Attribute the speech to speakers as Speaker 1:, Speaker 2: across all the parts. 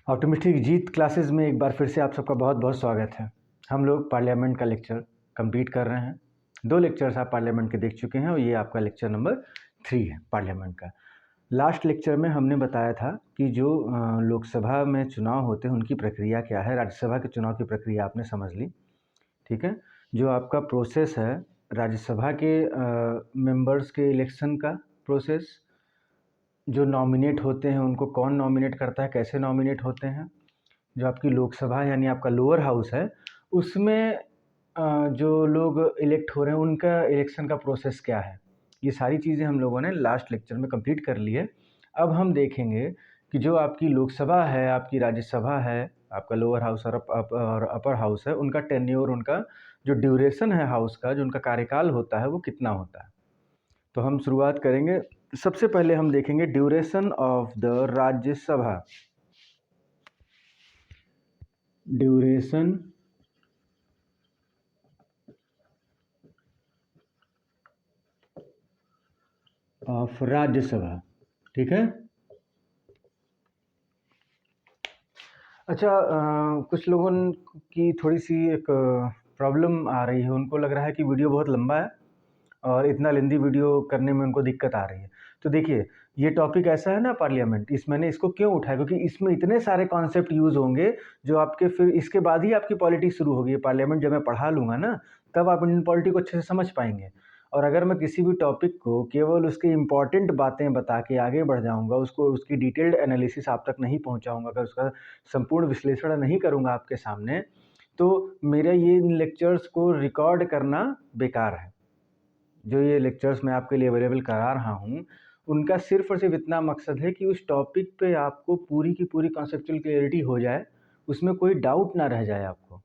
Speaker 1: Automatic जीत classes में एक बार फिर से आप सबका बहुत बहुत स्वागत है। हम लोग पार्लियामेंट का लेक्चर कंप्लीट कर रहे हैं। 2 लेक्चर्स आप पार्लियामेंट के देख चुके हैं और ये आपका लेक्चर नंबर 3 है पार्लियामेंट का। लास्ट लेक्चर में हमने बताया था कि जो लोकसभा में चुनाव होते हैं उनकी प्रक्रिया क्या है, राज्यसभा के चुनाव की प्रक्रिया आपने समझ ली, ठीक है। जो आपका प्रोसेस है राज्यसभा के मेंबर्स के इलेक्शन का प्रोसेस, जो नॉमिनेट होते हैं उनको कौन नॉमिनेट करता है, कैसे नॉमिनेट होते हैं, जो आपकी लोकसभा यानी आपका लोअर हाउस है उसमें जो लोग इलेक्ट हो रहे हैं उनका इलेक्शन का प्रोसेस क्या है, ये सारी चीज़ें हम लोगों ने लास्ट लेक्चर में कंप्लीट कर ली है। अब हम देखेंगे कि जो आपकी लोकसभा है, आपकी राज्यसभा है, आपका लोअर हाउस और अपर हाउस है, उनका टेन्योर, उनका जो ड्यूरेशन है हाउस का, जो उनका कार्यकाल होता है वो कितना होता है। तो हम शुरुआत करेंगे। सबसे पहले हम देखेंगे duration of the Rajya Sabha. Duration of Rajya Sabha, ठीक है। अच्छा, कुछ लोगों की थोड़ी सी एक प्रॉब्लम आ रही है, उनको लग रहा है कि वीडियो बहुत लंबा है और इतना लेंदी वीडियो करने में उनको दिक्कत आ रही है। तो देखिए, ये टॉपिक ऐसा है ना पार्लियामेंट, मैंने इसको क्यों उठाया, क्योंकि इसमें इतने सारे कॉन्सेप्ट यूज़ होंगे जो आपके फिर इसके बाद ही आपकी पॉलिटी शुरू होगी। पार्लियामेंट जब मैं पढ़ा लूँगा ना, तब आप इंडियन पॉलिटी को अच्छे से समझ पाएंगे। और अगर मैं किसी भी टॉपिक को केवल उसके इम्पॉर्टेंट बातें बता के आगे बढ़ जाऊँगा, उसकी डिटेल्ड एनालिसिस आप तक नहीं पहुँचाऊँगा, अगर उसका संपूर्ण विश्लेषण नहीं करूँगा आपके सामने, तो मेरा ये इन लेक्चर्स को रिकॉर्ड करना बेकार है। जो ये लेक्चर्स मैं आपके लिए अवेलेबल करा रहा हूँ, उनका सिर्फ़ और सिर्फ इतना मकसद है कि उस टॉपिक पे आपको पूरी की पूरी कॉन्सेप्चुअल क्लैरिटी हो जाए, उसमें कोई डाउट ना रह जाए आपको।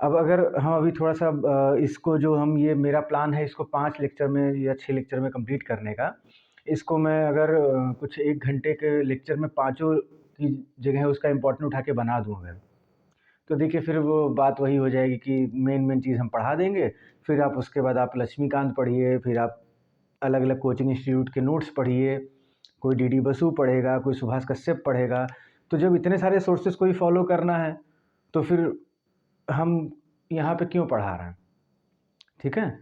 Speaker 1: अब अगर हम अभी थोड़ा-सा इसको, जो हम, ये मेरा प्लान है इसको 5 लेक्चर में या 6 लेक्चर में कंप्लीट करने का। इसको मैं अगर कुछ 1 घंटे के लेक्चर में पाँचों की जगह उसका इम्पोर्टेंट उठा के बना दूँ अगर, तो देखिए फिर वो बात वही हो जाएगी कि मेन चीज़ हम पढ़ा देंगे, फिर आप उसके बाद आप लक्ष्मीकांत पढ़िए, फिर आप अलग-अलग कोचिंग इंस्टीट्यूट के नोट्स पढ़िए, कोई डीडी बसु पढ़ेगा, कोई सुभाष कश्यप पढ़ेगा। तो जब इतने सारे सोर्सेज़ को ही फॉलो करना है, तो फिर हम यहाँ पे क्यों पढ़ा रहे हैं, ठीक है?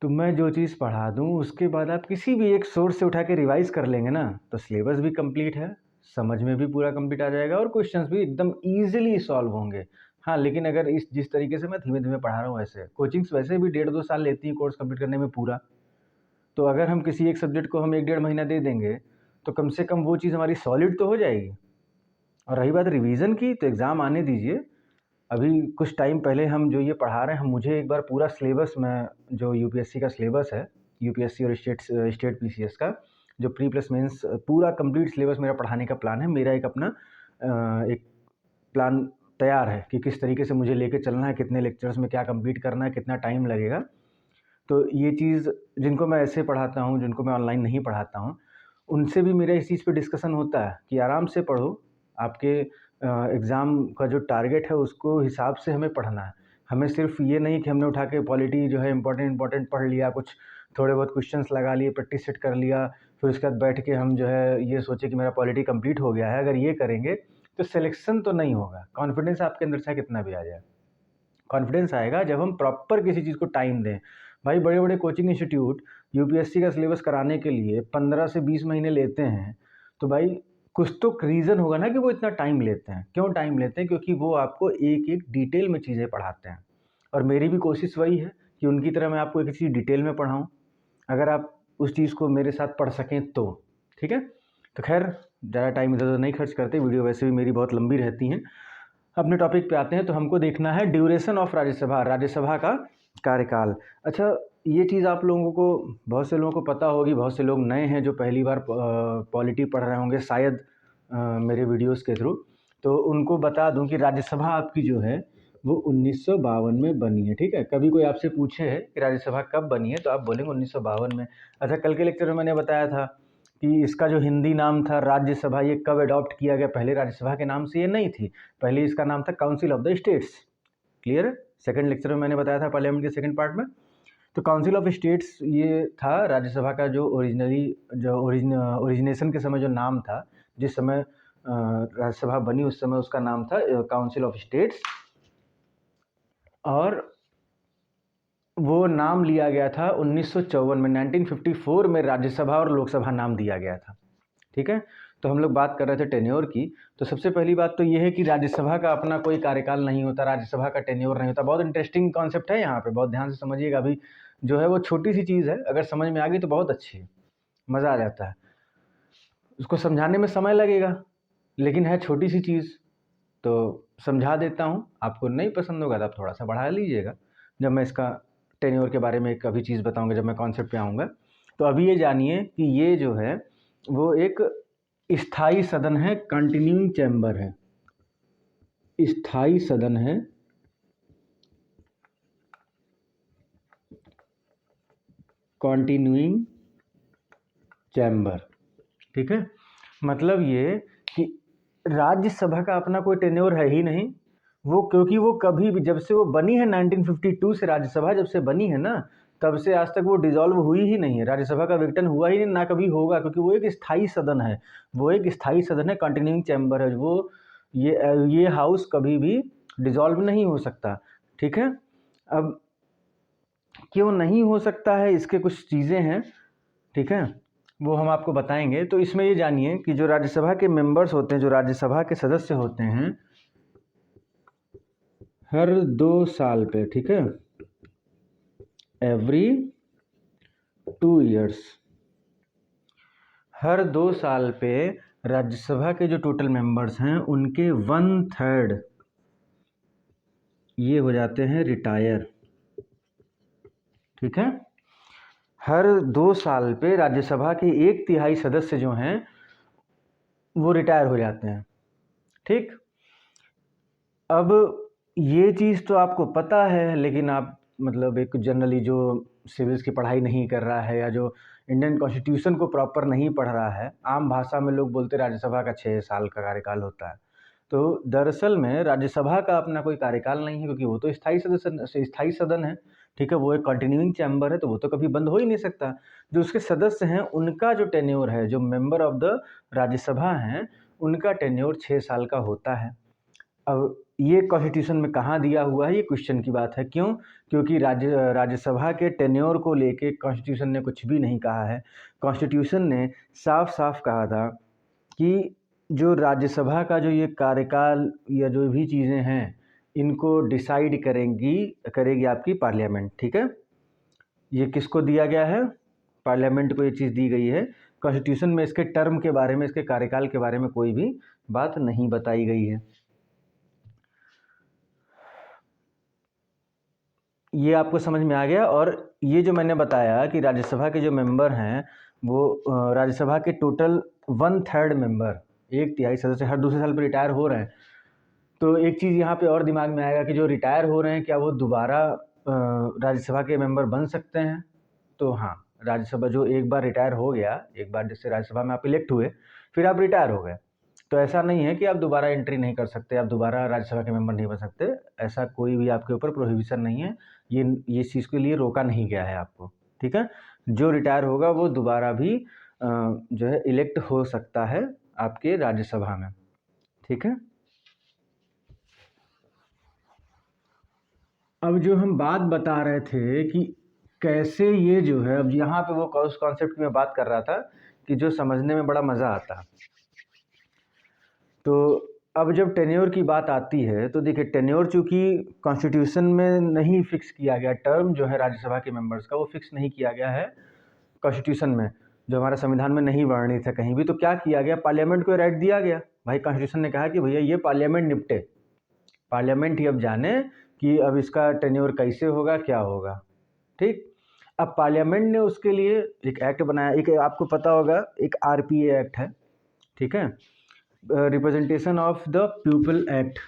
Speaker 1: तो मैं जो चीज़ पढ़ा दूँ उसके बाद आप किसी भी एक सोर्स से उठा के रिवाइज़ कर लेंगे ना, तो सिलेबस भी कंप्लीट है, समझ में भी पूरा कंप्लीट आ जाएगा और क्वेश्चंस भी एकदम ईज़िली सॉल्व होंगे। हाँ, लेकिन अगर जिस तरीके से मैं धीमे-धीमे पढ़ा रहा हूँ ऐसे, कोचिंग्स वैसे भी 1.5-2 साल लेती हैं कोर्स कंप्लीट करने में पूरा। तो अगर हम किसी एक सब्जेक्ट को हम 1 डेढ़ महीना दे देंगे, तो कम से कम वो चीज़ हमारी सॉलिड तो हो जाएगी। और रही बात रिवीज़न की, तो एग्ज़ाम आने दीजिए। अभी कुछ टाइम पहले हम जो ये पढ़ा रहे हैं, हम मुझे एक बार पूरा सिलेबस में, जो यूपीएससी का सिलेबस है, यूपीएससी और स्टेट पीसीएस का जो प्री प्लस मेंस पूरा कंप्लीट सिलेबस मेरा पढ़ाने का प्लान है। मेरा एक अपना एक प्लान तैयार है कि किस तरीके से मुझे लेके चलना है, कितने लेक्चर्स में क्या कंप्लीट करना है, कितना टाइम लगेगा। तो ये चीज़ जिनको मैं ऐसे पढ़ाता हूँ, जिनको मैं ऑनलाइन नहीं पढ़ाता हूँ, उनसे भी मेरा इस चीज़ पे डिस्कशन होता है कि आराम से पढ़ो, आपके एग्ज़ाम का जो टारगेट है उसको हिसाब से हमें पढ़ना है। हमें सिर्फ़ ये नहीं कि हमने उठा के पॉलिटी जो है इम्पोर्टेंट पढ़ लिया, कुछ थोड़े बहुत क्वेश्चंस लगा लिए, प्रैक्टिस सेट कर लिया, फिर उसके बाद बैठ के हम जो है ये सोचे कि मेरा पॉलिटी कंप्लीट हो गया है। अगर ये करेंगे तो सिलेक्शन तो नहीं होगा, कॉन्फिडेंस आपके अंदर चाहे कितना भी आ जाए। कॉन्फिडेंस आएगा जब हम प्रॉपर किसी चीज़ को टाइम दें। भाई बड़े-बड़े कोचिंग इंस्टीट्यूट यूपीएससी का सिलेबस कराने के लिए 15 से 20 महीने लेते हैं, तो भाई कुछ तो रीज़न होगा ना कि वो इतना टाइम लेते हैं। क्यों टाइम लेते हैं? क्योंकि वो आपको एक-एक डिटेल में चीज़ें पढ़ाते हैं और मेरी भी कोशिश वही है कि उनकी तरह मैं आपको एक चीज़ डिटेल में पढ़ाऊँ, अगर आप उस चीज़ को मेरे साथ पढ़ सकें तो, ठीक है? तो ख़ैर ज़्यादा टाइम इधर-उधर नहीं खर्च करते, वीडियो वैसे भी मेरी बहुत लंबी रहती हैं। अपने टॉपिक पे आते हैं। तो हमको देखना है ड्यूरेशन ऑफ राज्यसभा, राज्यसभा का कार्यकाल। अच्छा, ये चीज़ आप लोगों को, बहुत से लोगों को पता होगी, बहुत से लोग नए हैं जो पहली बार पॉलिटी पढ़ रहे होंगे शायद मेरे वीडियोस के थ्रू। तो उनको बता दूं कि राज्यसभा आपकी जो है वो 1952 में बनी है, ठीक है। कभी कोई आपसे पूछे है कि राज्यसभा कब बनी है, तो आप बोलेंगे 1952 में। अच्छा, कल के लेक्चर में मैंने बताया था कि इसका जो हिंदी नाम था राज्यसभा, ये कब अडॉप्ट किया गया। पहले राज्यसभा के नाम से ये नहीं थी, पहले इसका नाम था council of the states. Clear है? सेकंड लेक्चर में मैंने बताया था पार्लियामेंट के सेकंड पार्ट में। तो काउंसिल ऑफ स्टेट्स ये था राज्यसभा का जो ओरिजिनेशन के समय जो नाम था, जिस समय राज्यसभा बनी उस समय उसका नाम था काउंसिल ऑफ स्टेट्स, और वो नाम लिया गया था 1954 में, 1954 में राज्यसभा और लोकसभा नाम दिया गया था। ठीक है, तो हम लोग बात कर रहे थे टेन्योर की। तो सबसे पहली बात तो ये है कि राज्यसभा का अपना कोई कार्यकाल नहीं होता, राज्यसभा का टेन्योर नहीं होता। बहुत इंटरेस्टिंग कॉन्सेप्ट है यहाँ पे, बहुत ध्यान से समझिएगा। अभी जो है वो छोटी सी चीज़ है, अगर समझ में आ गई तो बहुत अच्छी है, मज़ा आ जाता है। उसको समझाने में समय लगेगा, लेकिन है छोटी सी चीज़, तो समझा देता हूँ। आपको नहीं पसंद होगा तो आप थोड़ा सा बढ़ा लीजिएगा जब मैं इसका टेन्योर के बारे में एक अभी चीज़ बताऊँगा, जब मैं कॉन्सेप्ट पे आऊँगा। तो अभी ये जानिए कि ये जो है वो एक स्थायी सदन है, कंटिन्यूइंग चैम्बर है, स्थायी सदन है, कंटिन्यूइंग चैम्बर। ठीक है, मतलब ये कि राज्यसभा का अपना कोई टेन्योर है ही नहीं, वो क्योंकि वो कभी भी, जब से वो बनी है 1952 से, राज्यसभा जब से बनी है ना, तब से आज तक वो डिसॉल्व हुई ही नहीं है, राज्यसभा का विघटन हुआ ही नहीं, ना कभी होगा, क्योंकि वो एक स्थायी सदन है, वो एक स्थायी सदन है, कंटिन्यूइंग चैम्बर है। वो ये हाउस कभी भी डिसॉल्व नहीं हो सकता। ठीक है, अब क्यों नहीं हो सकता है, इसके कुछ चीज़ें हैं, ठीक है, वो हम आपको बताएंगे। तो इसमें ये जानिए कि जो राज्यसभा के मेंबर्स होते हैं, जो राज्यसभा के सदस्य होते हैं, हर 2 साल पे, ठीक है, एवरी 2 ईयर्स, हर 2 साल पे राज्यसभा के जो टोटल मेंबर्स हैं उनके 1/3 ये हो जाते हैं रिटायर। ठीक है, हर 2 साल पे राज्यसभा के 1/3 सदस्य जो हैं वो रिटायर हो जाते हैं। ठीक, अब ये चीज़ तो आपको पता है, लेकिन आप मतलब एक जनरली जो सिविल्स की पढ़ाई नहीं कर रहा है या जो इंडियन कॉन्स्टिट्यूशन को प्रॉपर नहीं पढ़ रहा है, आम भाषा में लोग बोलते राज्यसभा का 6 साल का कार्यकाल होता है। तो दरअसल में राज्यसभा का अपना कोई कार्यकाल नहीं है, क्योंकि वो तो स्थायी सदन है। ठीक है, वो एक कंटिन्यूइंग चैम्बर है, तो वो तो कभी बंद हो ही नहीं सकता। जो उसके सदस्य हैं उनका जो टेन्योर है, जो मेंबर ऑफ द राज्यसभा हैं, उनका टेन्योर 6 साल का होता है। अब ये कॉन्स्टिट्यूशन में कहाँ दिया हुआ है, ये क्वेश्चन की बात है। क्यों? क्योंकि राज्यसभा के टेन्योर को लेके कॉन्स्टिट्यूशन ने कुछ भी नहीं कहा है। कॉन्स्टिट्यूशन ने साफ साफ कहा था कि जो राज्यसभा का जो ये कार्यकाल या जो भी चीज़ें हैं, इनको डिसाइड करेगी आपकी पार्लियामेंट। ठीक है, ये किसको दिया गया है? पार्लियामेंट को ये चीज़ दी गई है। कॉन्स्टिट्यूशन में इसके टर्म के बारे में, इसके कार्यकाल के बारे में कोई भी बात नहीं बताई गई है। ये आपको समझ में आ गया। और ये जो मैंने बताया कि राज्यसभा के जो मेंबर हैं वो राज्यसभा के टोटल 1/3 मेंबर, 1/3 सदस्य हर दूसरे साल पर रिटायर हो रहे हैं। तो एक चीज़ यहाँ पे और दिमाग में आएगा कि जो रिटायर हो रहे हैं, क्या वो दोबारा राज्यसभा के मेंबर बन सकते हैं? तो हाँ, राज्यसभा जो एक बार रिटायर हो गया, एक बार जैसे राज्यसभा में आप इलेक्ट हुए, फिर आप रिटायर हो गए, तो ऐसा नहीं है कि आप दोबारा एंट्री नहीं कर सकते, आप दोबारा राज्यसभा के मेंबर नहीं बन सकते। ऐसा कोई भी आपके ऊपर प्रोहिबिशन नहीं है, ये इस चीज़ के लिए रोका नहीं गया है आपको। ठीक है, जो रिटायर होगा वो दोबारा भी जो है इलेक्ट हो सकता है आपके राज्यसभा में। ठीक है, अब जो हम बात बता रहे थे कि कैसे ये जो है, अब यहाँ पे वो उस कॉन्सेप्ट की मैं बात कर रहा था कि जो समझने में बड़ा मज़ा आता। तो अब जब टेन्योर की बात आती है तो देखिए, टेन्योर चूँकि कॉन्स्टिट्यूशन में नहीं फिक्स किया गया, टर्म जो है राज्यसभा के मेंबर्स का वो फिक्स नहीं किया गया है कॉन्स्टिट्यूशन में, जो हमारा संविधान में नहीं वर्णित है कहीं भी। तो क्या किया गया, पार्लियामेंट को राइट दिया गया। भाई कॉन्स्टिट्यूशन ने कहा कि भैया ये पार्लियामेंट निपटे, पार्लियामेंट ही अब जाने कि अब इसका टेन्योर कैसे होगा, क्या होगा। ठीक, अब पार्लियामेंट ने उसके लिए एक एक्ट बनाया, एक आपको पता होगा एक आरपीए एक्ट है। ठीक है, representation of the people act.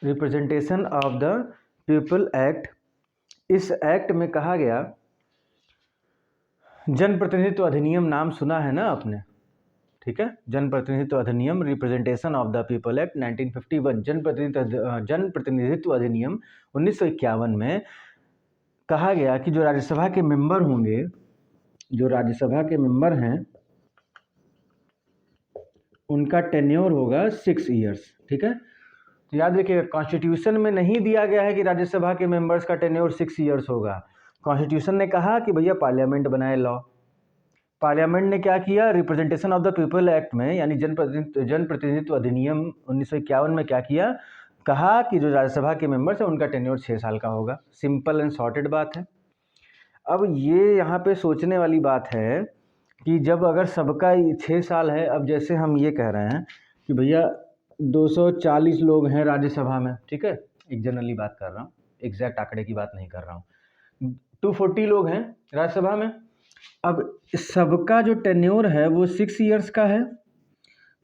Speaker 1: Representation of the people act, इस एक्ट में कहा गया, जन प्रतिनिधित्व अधिनियम नाम सुना है ना आपने? ठीक है, जनप्रतिनिधित्व अधिनियम representation of the people act 1951, जनप्रतिनिधित्व अधिनियम 1951 में कहा गया कि जो राज्यसभा के मेंबर होंगे, जो राज्यसभा के मेंबर हैं, उनका टेन्योर होगा 6 ईयर्स। ठीक है, तो याद रखिएगा कॉन्स्टिट्यूशन में नहीं दिया गया है कि राज्यसभा के मेंबर्स का टेन्योर 6 ईयर्स होगा। कॉन्स्टिट्यूशन ने कहा कि भैया पार्लियामेंट बनाए लॉ। पार्लियामेंट ने क्या किया, representation of the people act में यानी जनप्रतिनिधित्व अधिनियम 1951 में क्या किया, कहा कि जो राज्यसभा के मेंबर्स हैं उनका टेन्योर 6 साल का होगा। सिंपल एंड सॉर्टेड बात है। अब ये यहाँ पे सोचने वाली बात है कि जब अगर सबका 6 साल है, अब जैसे हम ये कह रहे हैं कि भैया 240 लोग हैं राज्यसभा में, ठीक है, एक जनरली बात कर रहा हूँ, एग्जैक्ट आंकड़े की बात नहीं कर रहा हूँ, 240 लोग हैं राज्यसभा में। अब सबका जो टेन्योर है वो 6 ईयर्स का है।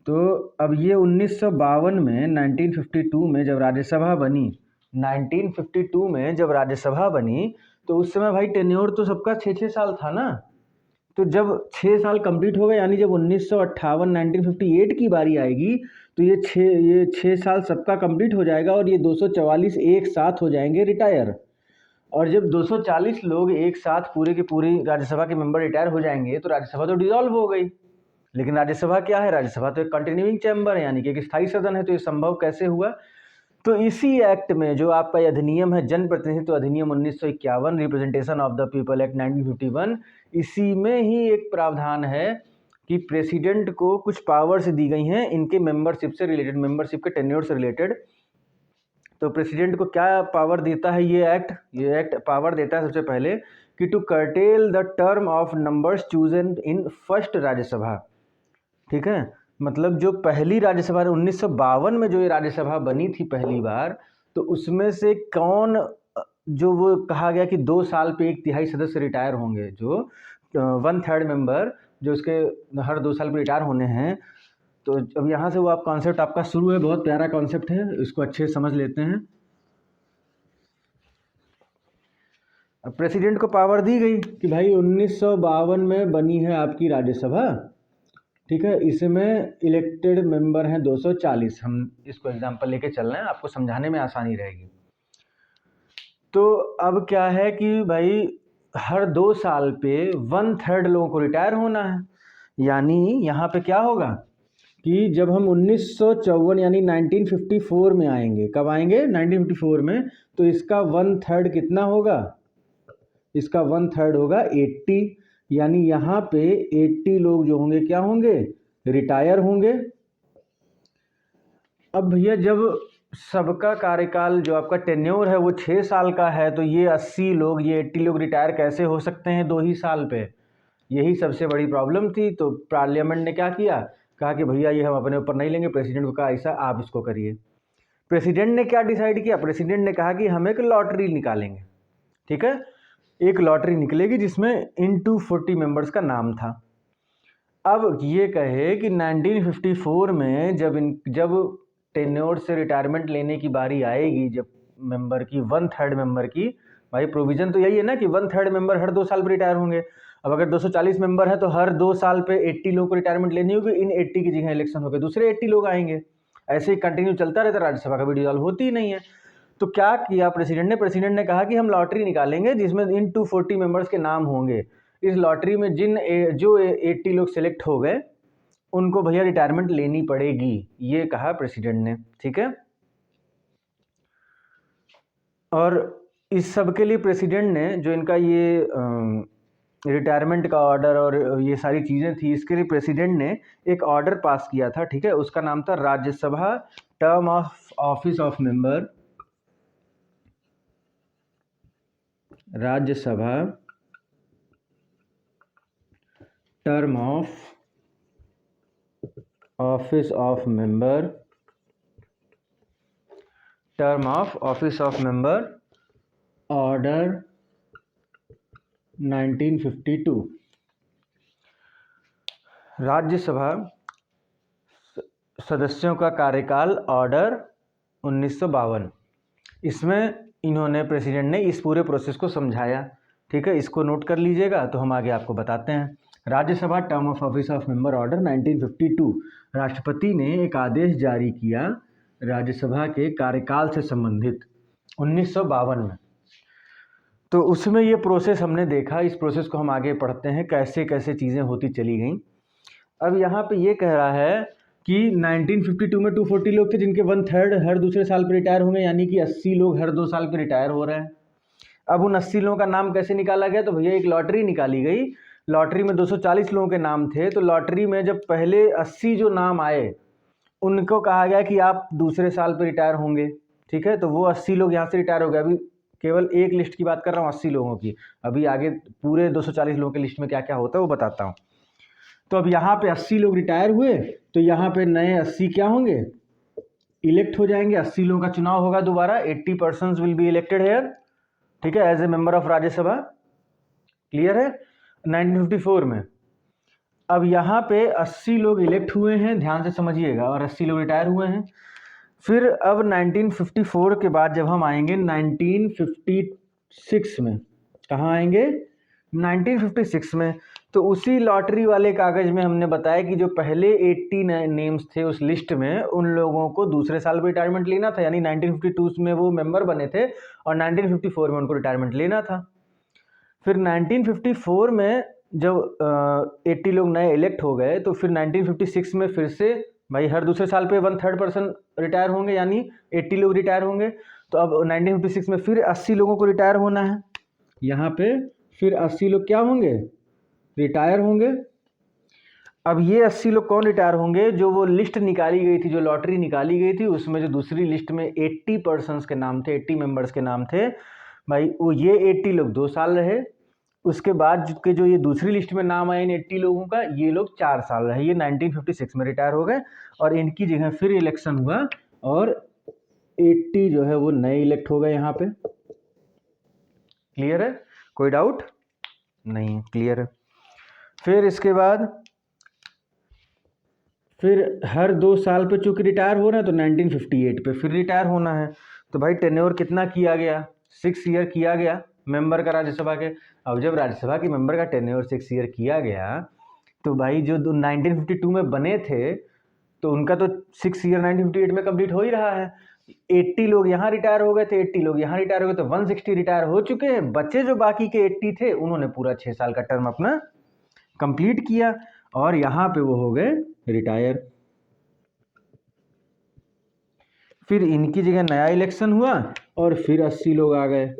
Speaker 1: तो अब ये 1952 में 1952 में जब राज्यसभा बनी, 1952 में जब राज्यसभा बनी तो उस समय भाई टेन्योर तो सबका 6-6 साल था ना। तो जब 6 साल कंप्लीट हो गए यानी जब 1958 1958 की बारी आएगी तो ये 6 साल सबका कंप्लीट हो जाएगा और ये 244 एक साथ हो जाएंगे रिटायर। और जब 240 लोग एक साथ पूरे के पूरे राज्यसभा के मेंबर रिटायर हो जाएंगे तो राज्यसभा तो डिसॉल्व हो गई। लेकिन राज्यसभा क्या है, राज्यसभा तो एक कंटिन्यूइंग चैम्बर है, यानी कि एक स्थायी सदन है। तो ये संभव कैसे हुआ, तो इसी एक्ट में जो आपका अधिनियम है जनप्रतिनिधित्व अधिनियम 1951 representation of the people act 1951, इसी में ही एक प्रावधान है कि प्रेसिडेंट को कुछ पावर्स दी गई हैं इनके मेंबरशिप से रिलेटेड, मेंबरशिप के टेन्योर से रिलेटेड। तो प्रेसिडेंट को क्या पावर देता है ये एक्ट पावर देता है सबसे पहले कि to curtail the term of numbers chosen in first Rajya Sabha. ठीक है, मतलब जो पहली राज्यसभा 1952 में जो ये राज्यसभा बनी थी पहली बार, तो उसमें से कौन, जो वो कहा गया कि 2 साल पे 1/3 सदस्य रिटायर होंगे, जो 1/3 मेंबर जो उसके हर 2 साल पे रिटायर होने हैं। तो अब यहाँ से वो आप कॉन्सेप्ट आपका शुरू है, बहुत प्यारा कॉन्सेप्ट है, इसको अच्छे से समझ लेते हैं। अब प्रेसिडेंट को पावर दी गई कि भाई 1952 में बनी है आपकी राज्यसभा, ठीक है, इसमें इलेक्टेड मेंबर हैं 240। हम इसको एग्जांपल लेके चल रहे हैं, आपको समझाने में आसानी रहेगी। तो अब क्या है कि भाई हर 2 साल पे 1/3 लोगों को रिटायर होना है। यानी यहाँ पे क्या होगा कि जब हम 1954 यानी 1954 में आएंगे, कब आएंगे 1954 में, तो इसका 1/3 कितना होगा, इसका 1/3 होगा 80। यानी यहाँ पे 80 लोग जो होंगे क्या होंगे, रिटायर होंगे। अब भैया जब सबका कार्यकाल जो आपका टेन्योर है वो 6 साल का है, तो ये 80 लोग, ये 80 लोग रिटायर कैसे हो सकते हैं 2 ही साल पे, यही सबसे बड़ी प्रॉब्लम थी। तो पार्लियामेंट ने क्या किया, कहा कि भैया ये हम अपने ऊपर नहीं लेंगे, प्रेसिडेंट को कहा ऐसा आप इसको करिए। प्रेसिडेंट ने क्या डिसाइड किया, प्रेसिडेंट ने कहा कि हम एक लॉटरी निकालेंगे। ठीक है, एक लॉटरी निकलेगी जिसमें इन 240 मेंबर्स का नाम था। अब ये कहे कि 1954 में जब टेन्योर से रिटायरमेंट लेने की बारी आएगी, जब मेंबर की 1/3 मेंबर की, भाई प्रोविज़न तो यही है ना कि 1/3 मेंबर हर 2 साल पर रिटायर होंगे। अब अगर 240 मेंबर है तो हर 2 साल पे 80 लोगों को रिटायरमेंट लेनी होगी, इन 80 की जगह इलेक्शन होकर दूसरे 80 लोग आएंगे, ऐसे ही कंटिन्यू चलता रहता, राज्यसभा का भी डिसॉल्व होती ही नहीं है। तो क्या किया प्रेसिडेंट ने कहा कि हम लॉटरी निकालेंगे जिसमें इन 240 मेंबर्स के नाम होंगे। इस लॉटरी में जो 80 लोग सेलेक्ट हो गए उनको भैया रिटायरमेंट लेनी पड़ेगी, ये कहा प्रेसिडेंट ने। ठीक है, और इस सब के लिए प्रेसिडेंट ने जो इनका ये रिटायरमेंट का ऑर्डर और ये सारी चीज़ें थी, इसके लिए प्रेसिडेंट ने एक ऑर्डर पास किया था। ठीक है, उसका नाम था Rajya Sabha term of office of member, Rajya Sabha term of office of member, term of office of member order 1952। Rajya Sabha सदस्यों का कार्यकाल ऑर्डर 1952। इसमें इन्होंने, प्रेसिडेंट ने इस पूरे प्रोसेस को समझाया। ठीक है, इसको नोट कर लीजिएगा, तो हम आगे आपको बताते हैं। Rajya Sabha term of office of member order 1952, राष्ट्रपति ने एक आदेश जारी किया राज्यसभा के कार्यकाल से संबंधित 1952 में। तो उसमें ये प्रोसेस हमने देखा, इस प्रोसेस को हम आगे पढ़ते हैं कैसे कैसे चीज़ें होती चली गई। अब यहाँ पे ये कह रहा है कि 1952 में 240 लोग थे जिनके 1/3 हर दूसरे साल पे रिटायर होंगे, यानी कि 80 लोग हर 2 साल पे रिटायर हो रहे हैं। अब उन 80 लोगों का नाम कैसे निकाला गया? तो भैया एक लॉटरी निकाली गई, लॉटरी में 240 लोगों के नाम थे, तो लॉटरी में जब पहले 80 जो नाम आए उनको कहा गया कि आप दूसरे साल पे रिटायर होंगे, ठीक है। तो वो 80 लोग यहाँ से रिटायर हो गए। अभी केवल एक लिस्ट की बात कर रहा हूँ 80 लोगों की, अभी आगे पूरे 240 लोगों की लिस्ट में क्या क्या होता है वो बताता हूँ। तो अब यहाँ पे 80 लोग रिटायर हुए, तो यहाँ पे नए 80 क्या होंगे? इलेक्ट हो जाएंगे। 80 लोगों का चुनाव होगा दोबारा, 80 persons will be elected here, ठीक है, as a member of Rajya Sabha. Clear है? 1954 में अब यहाँ पे 80 लोग इलेक्ट हुए हैं, ध्यान से समझिएगा, और 80 लोग रिटायर हुए हैं। फिर अब 1954 के बाद जब हम आएंगे 1956 में, कहाँ आएंगे? 1956 में। तो उसी लॉटरी वाले कागज़ में हमने बताया कि जो पहले 80 नेम्स थे उस लिस्ट में, उन लोगों को दूसरे साल भी रिटायरमेंट लेना था, यानी 1952 में वो मेंबर बने थे और 1954 में उनको रिटायरमेंट लेना था। फिर 1954 में जब 80 लोग नए इलेक्ट हो गए, तो फिर 1956 में फिर से भाई हर दूसरे साल पे 1/3 पर्सन रिटायर होंगे, यानी 80 लोग रिटायर होंगे। तो अब 1956 में फिर 80 लोगों को रिटायर होना है। यहाँ पे फिर 80 लोग क्या होंगे? रिटायर होंगे। अब ये 80 लोग कौन रिटायर होंगे? जो वो लिस्ट निकाली गई थी, जो लॉटरी निकाली गई थी, उसमें जो दूसरी लिस्ट में 80 पर्सन्स के नाम थे, 80 मेंबर्स के नाम थे, भाई वो ये 80 लोग 2 साल रहे। उसके बाद के जो ये दूसरी लिस्ट में नाम आए इन 80 लोगों का, ये लोग 4 साल रहे। ये 1956 में रिटायर हो गए और इनकी जगह फिर इलेक्शन हुआ और 80 जो है वो नए इलेक्ट हो गए यहाँ पे। क्लियर है? कोई डाउट नहीं? क्लियर है। फिर इसके बाद फिर हर 2 साल पे चूंकि रिटायर हो रहे हैं, तो 1958 पे फिर रिटायर होना है। तो भाई टेन्योर कितना किया गया? 6 ईयर किया गया मेंबर का राज्यसभा के। अब जब राज्यसभा के मेंबर का टेन्योर 6 ईयर किया गया, तो भाई जो 1952 में बने थे, तो उनका तो 6 ईयर 1958 में कंप्लीट हो ही रहा है। 80 लोग यहाँ रिटायर हो गए थे, 80 लोग यहाँ रिटायर हो गए, तो 160 रिटायर हो चुके हैं। बच्चे जो बाकी के 80 थे, उन्होंने पूरा 6 साल का टर्म अपना कंप्लीट किया और यहाँ पे वो हो गए रिटायर। फिर इनकी जगह नया इलेक्शन हुआ और फिर 80 लोग आ गए।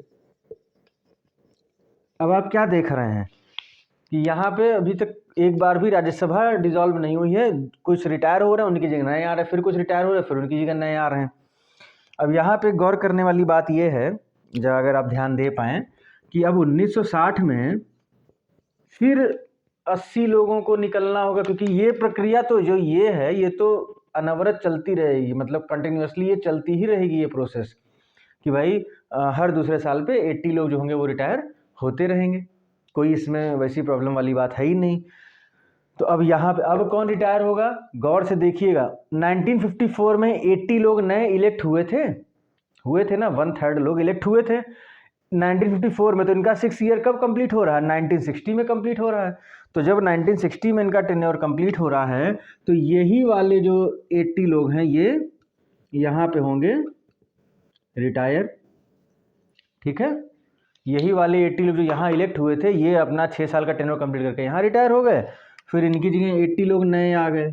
Speaker 1: अब आप क्या देख रहे हैं कि यहाँ पे अभी तक एक बार भी राज्यसभा डिसॉल्व नहीं हुई है। कुछ रिटायर हो रहे हैं, उनकी जगह नए आ रहे हैं, फिर कुछ रिटायर हो रहे हैं, फिर उनकी जगह नए आ रहे हैं। अब यहाँ पे गौर करने वाली बात यह है, जब अगर आप ध्यान दे पाएँ, कि अब 1960 में फिर 80 लोगों को निकलना होगा, क्योंकि ये प्रक्रिया तो जो ये है, ये तो अनवरत चलती रहेगी, मतलब कंटिन्यूसली ये चलती ही रहेगी ये प्रोसेस, कि भाई हर दूसरे साल पे 80 लोग जो होंगे वो रिटायर होते रहेंगे। कोई इसमें वैसी प्रॉब्लम वाली बात है ही नहीं। तो अब यहाँ पे अब कौन रिटायर होगा? गौर से देखिएगा, 1954 में 80 लोग नए इलेक्ट हुए थे ना, 1/3 लोग इलेक्ट हुए थे 1954 में। तो इनका 6 ईयर कब कंप्लीट हो रहा है? 1960 में कंप्लीट हो रहा है। तो जब 1960 में इनका टेन्योर कंप्लीट हो रहा है, तो यही वाले जो 80 लोग हैं ये यहाँ पे होंगे रिटायर, ठीक है। यही वाले 80 लोग जो यहाँ इलेक्ट हुए थे, ये अपना 6 साल का टेन्योर कंप्लीट करके यहाँ रिटायर हो गए। फिर इनकी जगह 80 लोग नए आ गए,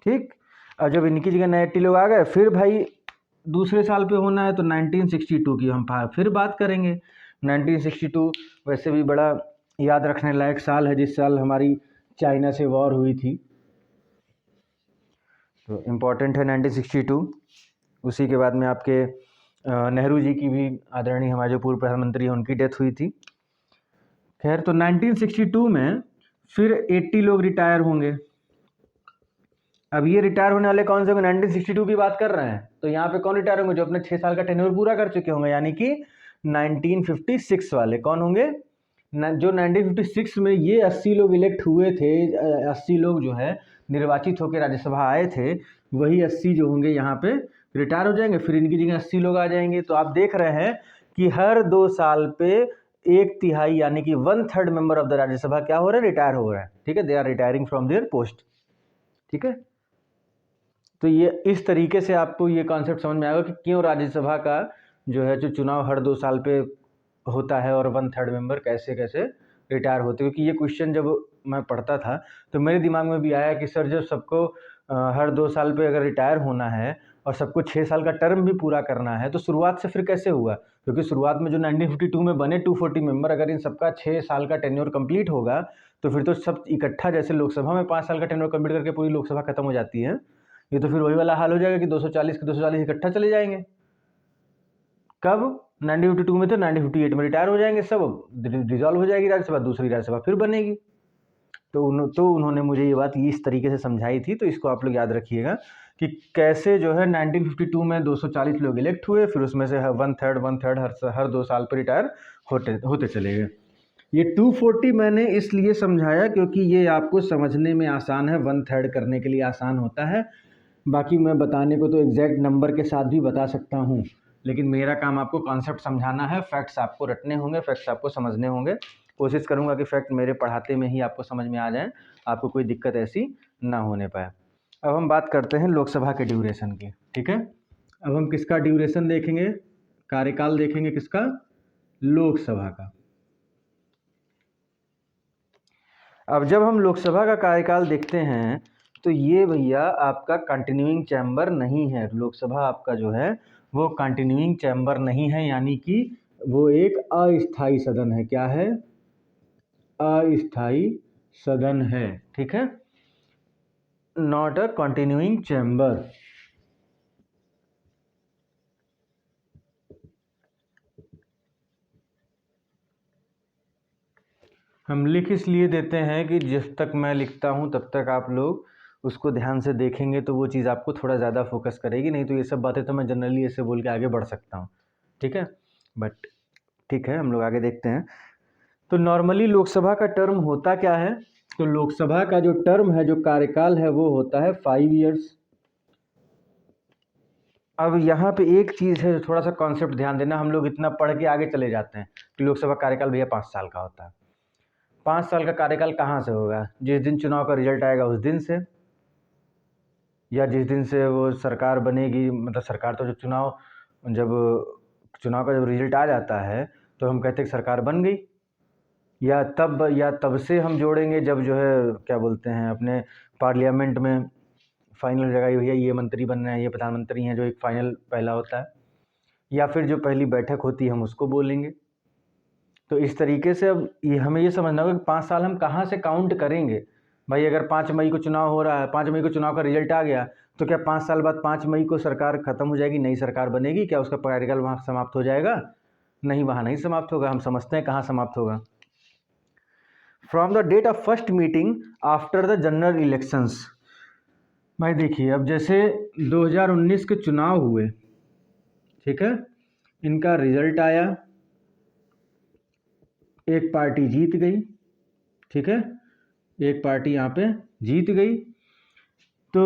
Speaker 1: ठीक। और जब इनकी जगह नए 80 लोग आ गए, फिर भाई दूसरे साल पे होना है, तो 1962 की हम फिर बात करेंगे। 1962 वैसे भी बड़ा याद रखने लायक साल है, जिस साल हमारी चाइना से वॉर हुई थी, तो इम्पॉर्टेंट है 1962। उसी के बाद में आपके नेहरू जी की भी, आदरणीय हमारे जो पूर्व प्रधानमंत्री हैं, उनकी डेथ हुई थी। खैर, तो 1962 में फिर 80 लोग रिटायर होंगे। अब ये रिटायर होने वाले कौन से होंगे? 1962 की बात कर रहे हैं, तो यहाँ पे कौन रिटायर होंगे? जो अपने 6 साल का टेन्योर पूरा कर चुके होंगे, यानी कि 1956 वाले। कौन होंगे? जो 1956 में ये 80 लोग इलेक्ट हुए थे, 80 लोग जो है निर्वाचित होकर राज्यसभा आए थे, वही 80 जो होंगे यहाँ पे रिटायर हो जाएंगे। फिर इनकी जगह 80 लोग आ जाएंगे। तो आप देख रहे हैं कि हर 2 साल पे 1/3 यानी कि 1/3 मेंबर ऑफ द राज्यसभा क्या हो रहा है, रिटायर हो रहा है, ठीक है, they are retiring from their post, ठीक है। तो ये इस तरीके से आपको ये कॉन्सेप्ट समझ में आएगा कि क्यों राज्यसभा का जो है जो चुनाव हर 2 साल पे होता है और 1/3 मेंबर कैसे कैसे रिटायर होते हैं। क्योंकि ये क्वेश्चन जब मैं पढ़ता था तो मेरे दिमाग में भी आया कि सर जब सबको हर 2 साल पे अगर रिटायर होना है और सबको 6 साल का टर्म भी पूरा करना है तो शुरुआत से फिर कैसे हुआ, क्योंकि शुरुआत में जो 1952 में बने 240 मेंबर, अगर इन सबका 6 साल का टेन्योर कंप्लीट होगा तो फिर तो सब इकट्ठा, जैसे लोकसभा में 5 साल का टेन्योर कंप्लीट करके पूरी लोकसभा खत्म हो जाती है, ये तो फिर वही वाला हाल हो जाएगा कि 240 के 240 इकट्ठा चले जाएंगे। कब 1952 में तो 1958 में रिटायर हो जाएंगे सब, डिजॉल्व हो जाएगी राज्यसभा, दूसरी राज्यसभा फिर बनेगी। तो उन्होंने मुझे ये बात इस तरीके से समझाई थी, तो इसको आप लोग याद रखिएगा कि कैसे जो है 1952 में 240 लोग इलेक्ट हुए, फिर उसमें से 1/3 हर 2 साल पर रिटायर होते चले गए। ये 240 मैंने इसलिए समझाया क्योंकि ये आपको समझने में आसान है, 1/3 करने के लिए आसान होता है। बाकी मैं बताने को तो एग्जैक्ट नंबर के साथ भी बता सकता हूँ, लेकिन मेरा काम आपको कॉन्सेप्ट समझाना है, फैक्ट्स आपको रटने होंगे, फैक्ट्स आपको समझने होंगे। कोशिश करूँगा कि फैक्ट मेरे पढ़ाते में ही आपको समझ में आ जाए, आपको कोई दिक्कत ऐसी ना होने पाए। अब हम बात करते हैं लोकसभा के ड्यूरेशन की, ठीक है। अब हम किसका ड्यूरेशन देखेंगे, कार्यकाल देखेंगे किसका, लोकसभा का। अब जब हम लोकसभा का कार्यकाल देखते हैं तो ये भैया आपका कंटिन्यूइंग चैम्बर नहीं है, लोकसभा आपका जो है वो कंटिन्यूइंग चैम्बर नहीं है, यानी कि वो एक अस्थायी सदन है। क्या है, अस्थायी सदन है, ठीक है, नॉट अ कंटिन्यूइंग चैम्बर। हम लिख इसलिए देते हैं कि जब तक मैं लिखता हूँ तब तक आप लोग उसको ध्यान से देखेंगे तो वो चीज़ आपको थोड़ा ज़्यादा फोकस करेगी, नहीं तो ये सब बातें तो मैं जनरली ऐसे बोल के आगे बढ़ सकता हूँ, ठीक है। बट ठीक है, हम लोग आगे देखते हैं। तो नॉर्मली लोकसभा का टर्म होता क्या है, तो लोकसभा का जो टर्म है, जो कार्यकाल है, वो होता है 5 ईयर्स। अब यहाँ पे एक चीज़ है, थोड़ा सा कॉन्सेप्ट ध्यान देना, हम लोग इतना पढ़ के आगे चले जाते हैं कि लोकसभा कार्यकाल भैया 5 साल का होता है। 5 साल का कार्यकाल कहाँ से होगा, जिस दिन चुनाव का रिजल्ट आएगा उस दिन से, या जिस दिन से वो सरकार बनेगी, मतलब सरकार तो जब चुनाव का जब रिजल्ट आ जाता है तो हम कहते हैं कि सरकार बन गई, या तब से हम जोड़ेंगे जब जो है क्या बोलते हैं अपने पार्लियामेंट में फाइनल जगह भैया ये मंत्री बन रहे हैं, ये प्रधानमंत्री हैं, जो एक फाइनल पहला होता है, या फिर जो पहली बैठक होती है हम उसको बोलेंगे। तो इस तरीके से अब ये हमें ये समझना होगा कि 5 साल हम कहाँ से काउंट करेंगे। भाई अगर 5 मई को चुनाव हो रहा है, 5 मई को चुनाव का रिजल्ट आ गया, तो क्या 5 साल बाद 5 मई को सरकार खत्म हो जाएगी, नई सरकार बनेगी, क्या उसका कार्यकाल वहाँ समाप्त हो जाएगा? नहीं, वहाँ नहीं समाप्त होगा। हम समझते हैं कहाँ समाप्त होगा, from the date of first meeting after the general elections. भाई देखिए, अब जैसे 2019 के चुनाव हुए, ठीक है, इनका रिजल्ट आया, एक पार्टी जीत गई, ठीक है, एक पार्टी यहाँ पे जीत गई। तो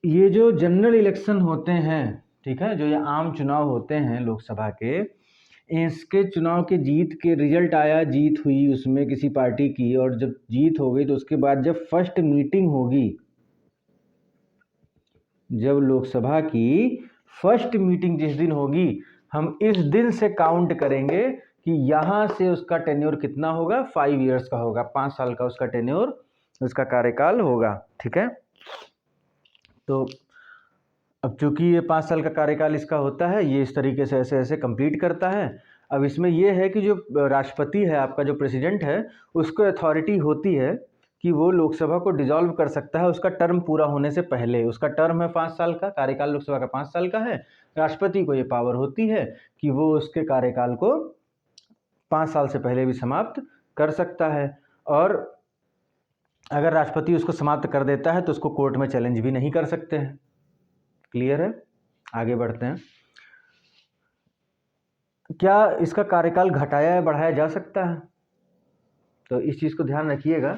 Speaker 1: ये जो जनरल इलेक्शन होते हैं, ठीक है, जो ये आम चुनाव होते हैं लोकसभा के, इसके चुनाव के जीत के रिजल्ट आया, जीत हुई उसमें किसी पार्टी की, और जब जीत हो गई तो उसके बाद जब फर्स्ट मीटिंग होगी, जब लोकसभा की फर्स्ट मीटिंग जिस दिन होगी, हम इस दिन से काउंट करेंगे कि यहाँ से उसका टेन्योर कितना होगा, 5 ईयर्स का होगा, 5 साल का उसका टेन्योर, उसका कार्यकाल होगा, ठीक है। तो अब चूंकि ये 5 साल का कार्यकाल इसका होता है, ये इस तरीके से ऐसे ऐसे कंप्लीट करता है। अब इसमें ये है कि जो राष्ट्रपति है, आपका जो प्रेसिडेंट है, उसको अथॉरिटी होती है कि वो लोकसभा को डिसॉल्व कर सकता है उसका टर्म पूरा होने से पहले। उसका टर्म है 5 साल का, कार्यकाल लोकसभा का 5 साल का है। राष्ट्रपति को ये पावर होती है कि वो उसके कार्यकाल को 5 साल से पहले भी समाप्त कर सकता है, और अगर राष्ट्रपति उसको समाप्त कर देता है तो उसको कोर्ट में चैलेंज भी नहीं कर सकते हैं। क्लियर है, आगे बढ़ते हैं। क्या इसका कार्यकाल घटाया या बढ़ाया जा सकता है? तो इस चीज़ को ध्यान रखिएगा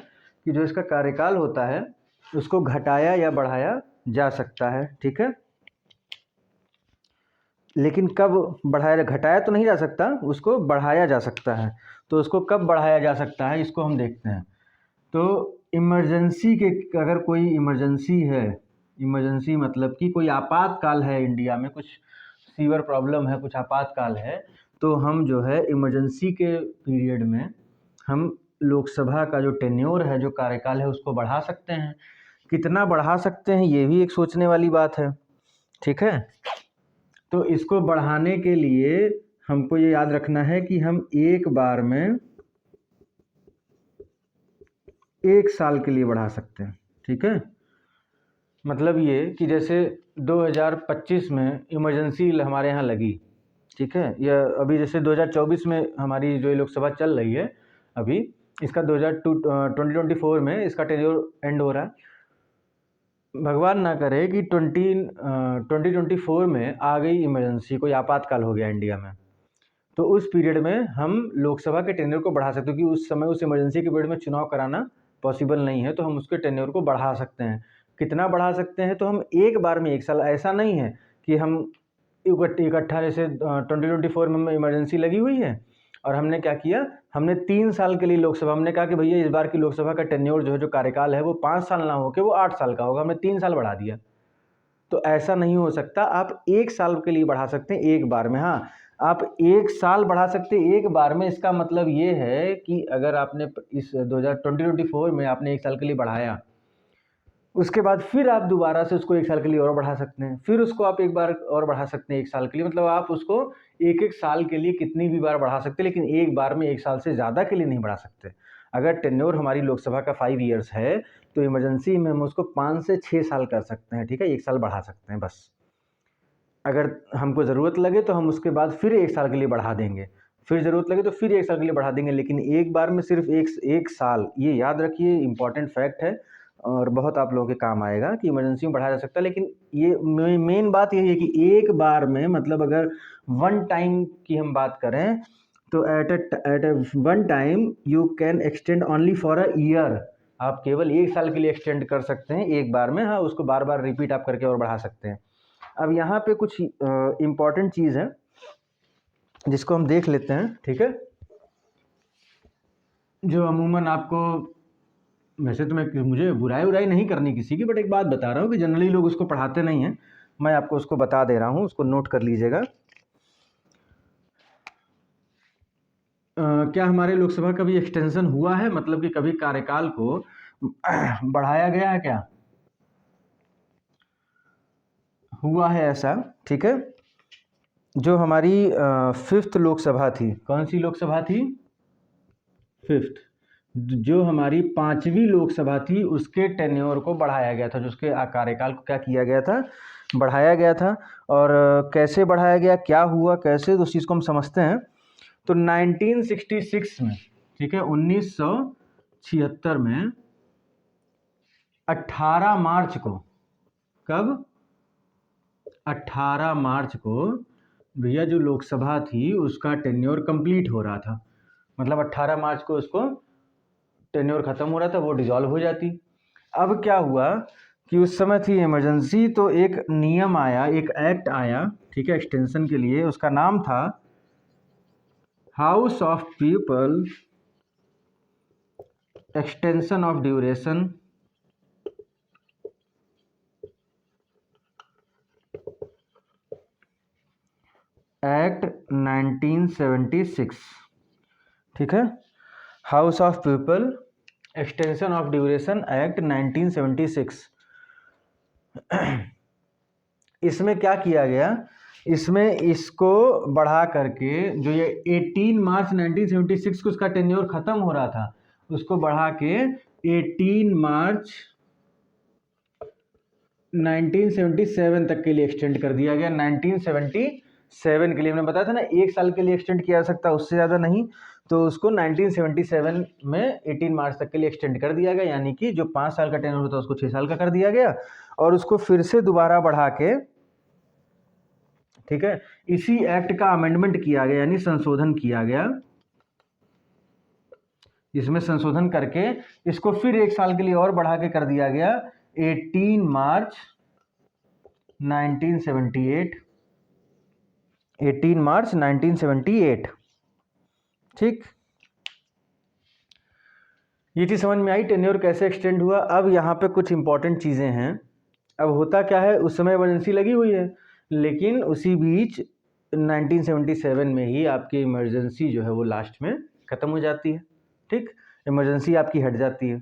Speaker 1: कि जो इसका कार्यकाल होता है उसको घटाया या बढ़ाया जा सकता है, ठीक है। लेकिन कब बढ़ाया, घटाया तो नहीं जा सकता, उसको बढ़ाया जा सकता है। तो उसको कब बढ़ाया जा सकता है, इसको हम देखते हैं। तो इमरजेंसी के, अगर कोई इमरजेंसी है, इमरजेंसी मतलब कि कोई आपातकाल है इंडिया में, कुछ सीवर प्रॉब्लम है, कुछ आपातकाल है, तो हम जो है इमरजेंसी के पीरियड में हम लोकसभा का जो टेन्योर है, जो कार्यकाल है, उसको बढ़ा सकते हैं। कितना बढ़ा सकते हैं ये भी एक सोचने वाली बात है, ठीक है। तो इसको बढ़ाने के लिए हमको ये याद रखना है कि हम एक बार में 1 साल के लिए बढ़ा सकते हैं, ठीक है। मतलब ये कि जैसे 2025 में इमरजेंसी हमारे यहाँ लगी, ठीक है, या अभी जैसे 2024 में हमारी जो लोकसभा चल रही है अभी, इसका 2024 में इसका टेन्योर एंड हो रहा है। भगवान ना करे कि 2024 में आ गई इमरजेंसी, कोई आपातकाल हो गया इंडिया में, तो उस पीरियड में हम लोकसभा के टेन्योर को बढ़ा सकते हैं, क्योंकि उस समय उस इमरजेंसी के पीरियड में चुनाव कराना पॉसिबल नहीं है, तो हम उसके टेन्योर को बढ़ा सकते हैं। कितना बढ़ा सकते हैं, तो हम एक बार में 1 साल, ऐसा नहीं है कि हम इकट्ठा, जैसे 2024 में इमरजेंसी लगी हुई है और हमने क्या किया, हमने 3 साल के लिए लोकसभा, हमने कहा कि भैया इस बार की लोकसभा का टेन्योर जो है, जो कार्यकाल है, वो 5 साल ना होकर वो 8 साल का होगा, हमने 3 साल बढ़ा दिया। तो ऐसा नहीं हो सकता, आप 1 साल के लिए बढ़ा सकते हैं एक बार में। हाँ, आप 1 साल बढ़ा सकते हैं एक बार में। इसका मतलब ये है कि अगर आपने इस 2024 में आपने 1 साल के लिए बढ़ाया, उसके बाद फिर आप दोबारा से उसको 1 साल के लिए और बढ़ा सकते हैं, फिर उसको आप एक बार और बढ़ा सकते हैं 1 साल के लिए। मतलब आप उसको एक साल के लिए कितनी भी बार बढ़ा सकते हैं, लेकिन एक बार में 1 साल से ज़्यादा के लिए नहीं बढ़ा सकते। अगर टेन्योर हमारी लोकसभा का 5 ईयर्स है, तो इमरजेंसी में हम उसको 5 से 6 साल कर सकते हैं, ठीक है, 1 साल बढ़ा सकते हैं बस। अगर हमको ज़रूरत लगे तो हम उसके बाद फिर 1 साल के लिए बढ़ा देंगे, फिर ज़रूरत लगे तो फिर 1 साल के लिए बढ़ा देंगे, लेकिन एक बार में सिर्फ एक साल। ये याद रखिए, इम्पॉर्टेंट फैक्ट है और बहुत आप लोगों के काम आएगा कि इमरजेंसी में बढ़ाया जा सकता है। लेकिन ये मेन बात यही है कि एक बार में, मतलब अगर वन टाइम की हम बात करें, तो at a one time you can extend only for a year. आप केवल 1 साल के लिए एक्सटेंड कर सकते हैं एक बार में। हाँ, उसको बार बार रिपीट आप करके और बढ़ा सकते हैं। अब यहाँ पे कुछ इम्पॉर्टेंट चीज़ है जिसको हम देख लेते हैं, ठीक है, जो अमूमन आपको, वैसे तो मुझे बुराई नहीं करनी किसी की, बट एक बात बता रहा हूँ कि जनरली लोग उसको पढ़ाते नहीं हैं, मैं आपको उसको बता दे रहा हूँ, उसको नोट कर लीजिएगा। क्या हमारे लोकसभा का भी एक्सटेंशन हुआ है, मतलब कि कभी कार्यकाल को बढ़ाया गया है क्या? हुआ है ऐसा, ठीक है। जो हमारी 5th लोकसभा थी, कौन सी लोकसभा थी? 5th। जो हमारी 5वीं लोकसभा थी, उसके टेन्योर को बढ़ाया गया था, जो उसके कार्यकाल को क्या किया गया था, बढ़ाया गया था। और कैसे बढ़ाया गया, क्या हुआ, कैसे, तो उस चीज़ को हम समझते हैं। तो 1966 में, ठीक है, 1976 में 18 मार्च को, कब? 18 मार्च को भैया जो लोकसभा थी उसका टेन्योर कंप्लीट हो रहा था, मतलब 18 मार्च को उसको टेन्योर ख़त्म हो रहा था, वो डिसॉल्व हो जाती। अब क्या हुआ कि उस समय थी इमरजेंसी, तो एक नियम आया, एक एक्ट आया, ठीक है, एक्सटेंशन के लिए। उसका नाम था house of people extension of duration act 1976, ठीक है, house of people extension of duration act 1976। इसमें क्या किया गया, इसमें इसको बढ़ा करके, जो ये 18 मार्च 1976 को उसका टेन्योर ख़त्म हो रहा था, उसको बढ़ा के 18 मार्च 1977 तक के लिए एक्सटेंड कर दिया गया। 1977 के लिए, हमने बताया था ना 1 साल के लिए एक्सटेंड किया जा सकता है, उससे ज़्यादा नहीं। तो उसको 1977 में 18 मार्च तक के लिए एक्सटेंड कर दिया गया, यानी कि जो 5 साल का टेन्योर होता है उसको 6 साल का कर दिया गया, और उसको फिर से दोबारा बढ़ा के, ठीक है, इसी एक्ट का अमेंडमेंट किया गया, यानी संशोधन किया गया। इसमें संशोधन करके इसको फिर 1 साल के लिए और बढ़ा के कर दिया गया 18 मार्च 1978, 18 मार्च 1978, ठीक। ये चीज़ समझ में आई टेन्योर कैसे एक्सटेंड हुआ। अब यहाँ पे कुछ इंपॉर्टेंट चीज़ें हैं। अब होता क्या है, उस समय इमरजेंसी लगी हुई है, लेकिन उसी बीच 1977 में ही आपकी इमरजेंसी जो है वो लास्ट में ख़त्म हो जाती है। ठीक, इमरजेंसी आपकी हट जाती है।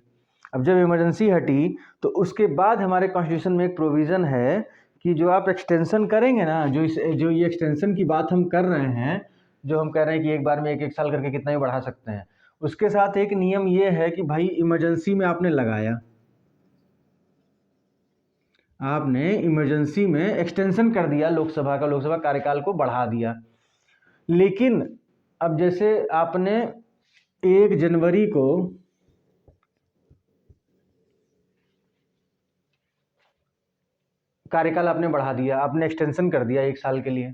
Speaker 1: अब जब इमरजेंसी हटी तो उसके बाद हमारे कॉन्स्टिट्यूशन में एक प्रोविज़न है कि जो आप एक्सटेंशन करेंगे ना, जो ये एक्सटेंशन की बात हम कर रहे हैं, जो हम कह रहे हैं कि एक बार में 1-1 साल करके कितना ही बढ़ा सकते हैं, उसके साथ एक नियम ये है कि भाई इमरजेंसी में आपने लगाया, आपने इमरजेंसी में एक्सटेंशन कर दिया लोकसभा कार्यकाल को बढ़ा दिया, लेकिन अब जैसे आपने 1 जनवरी को कार्यकाल आपने बढ़ा दिया, आपने एक्सटेंशन कर दिया 1 साल के लिए,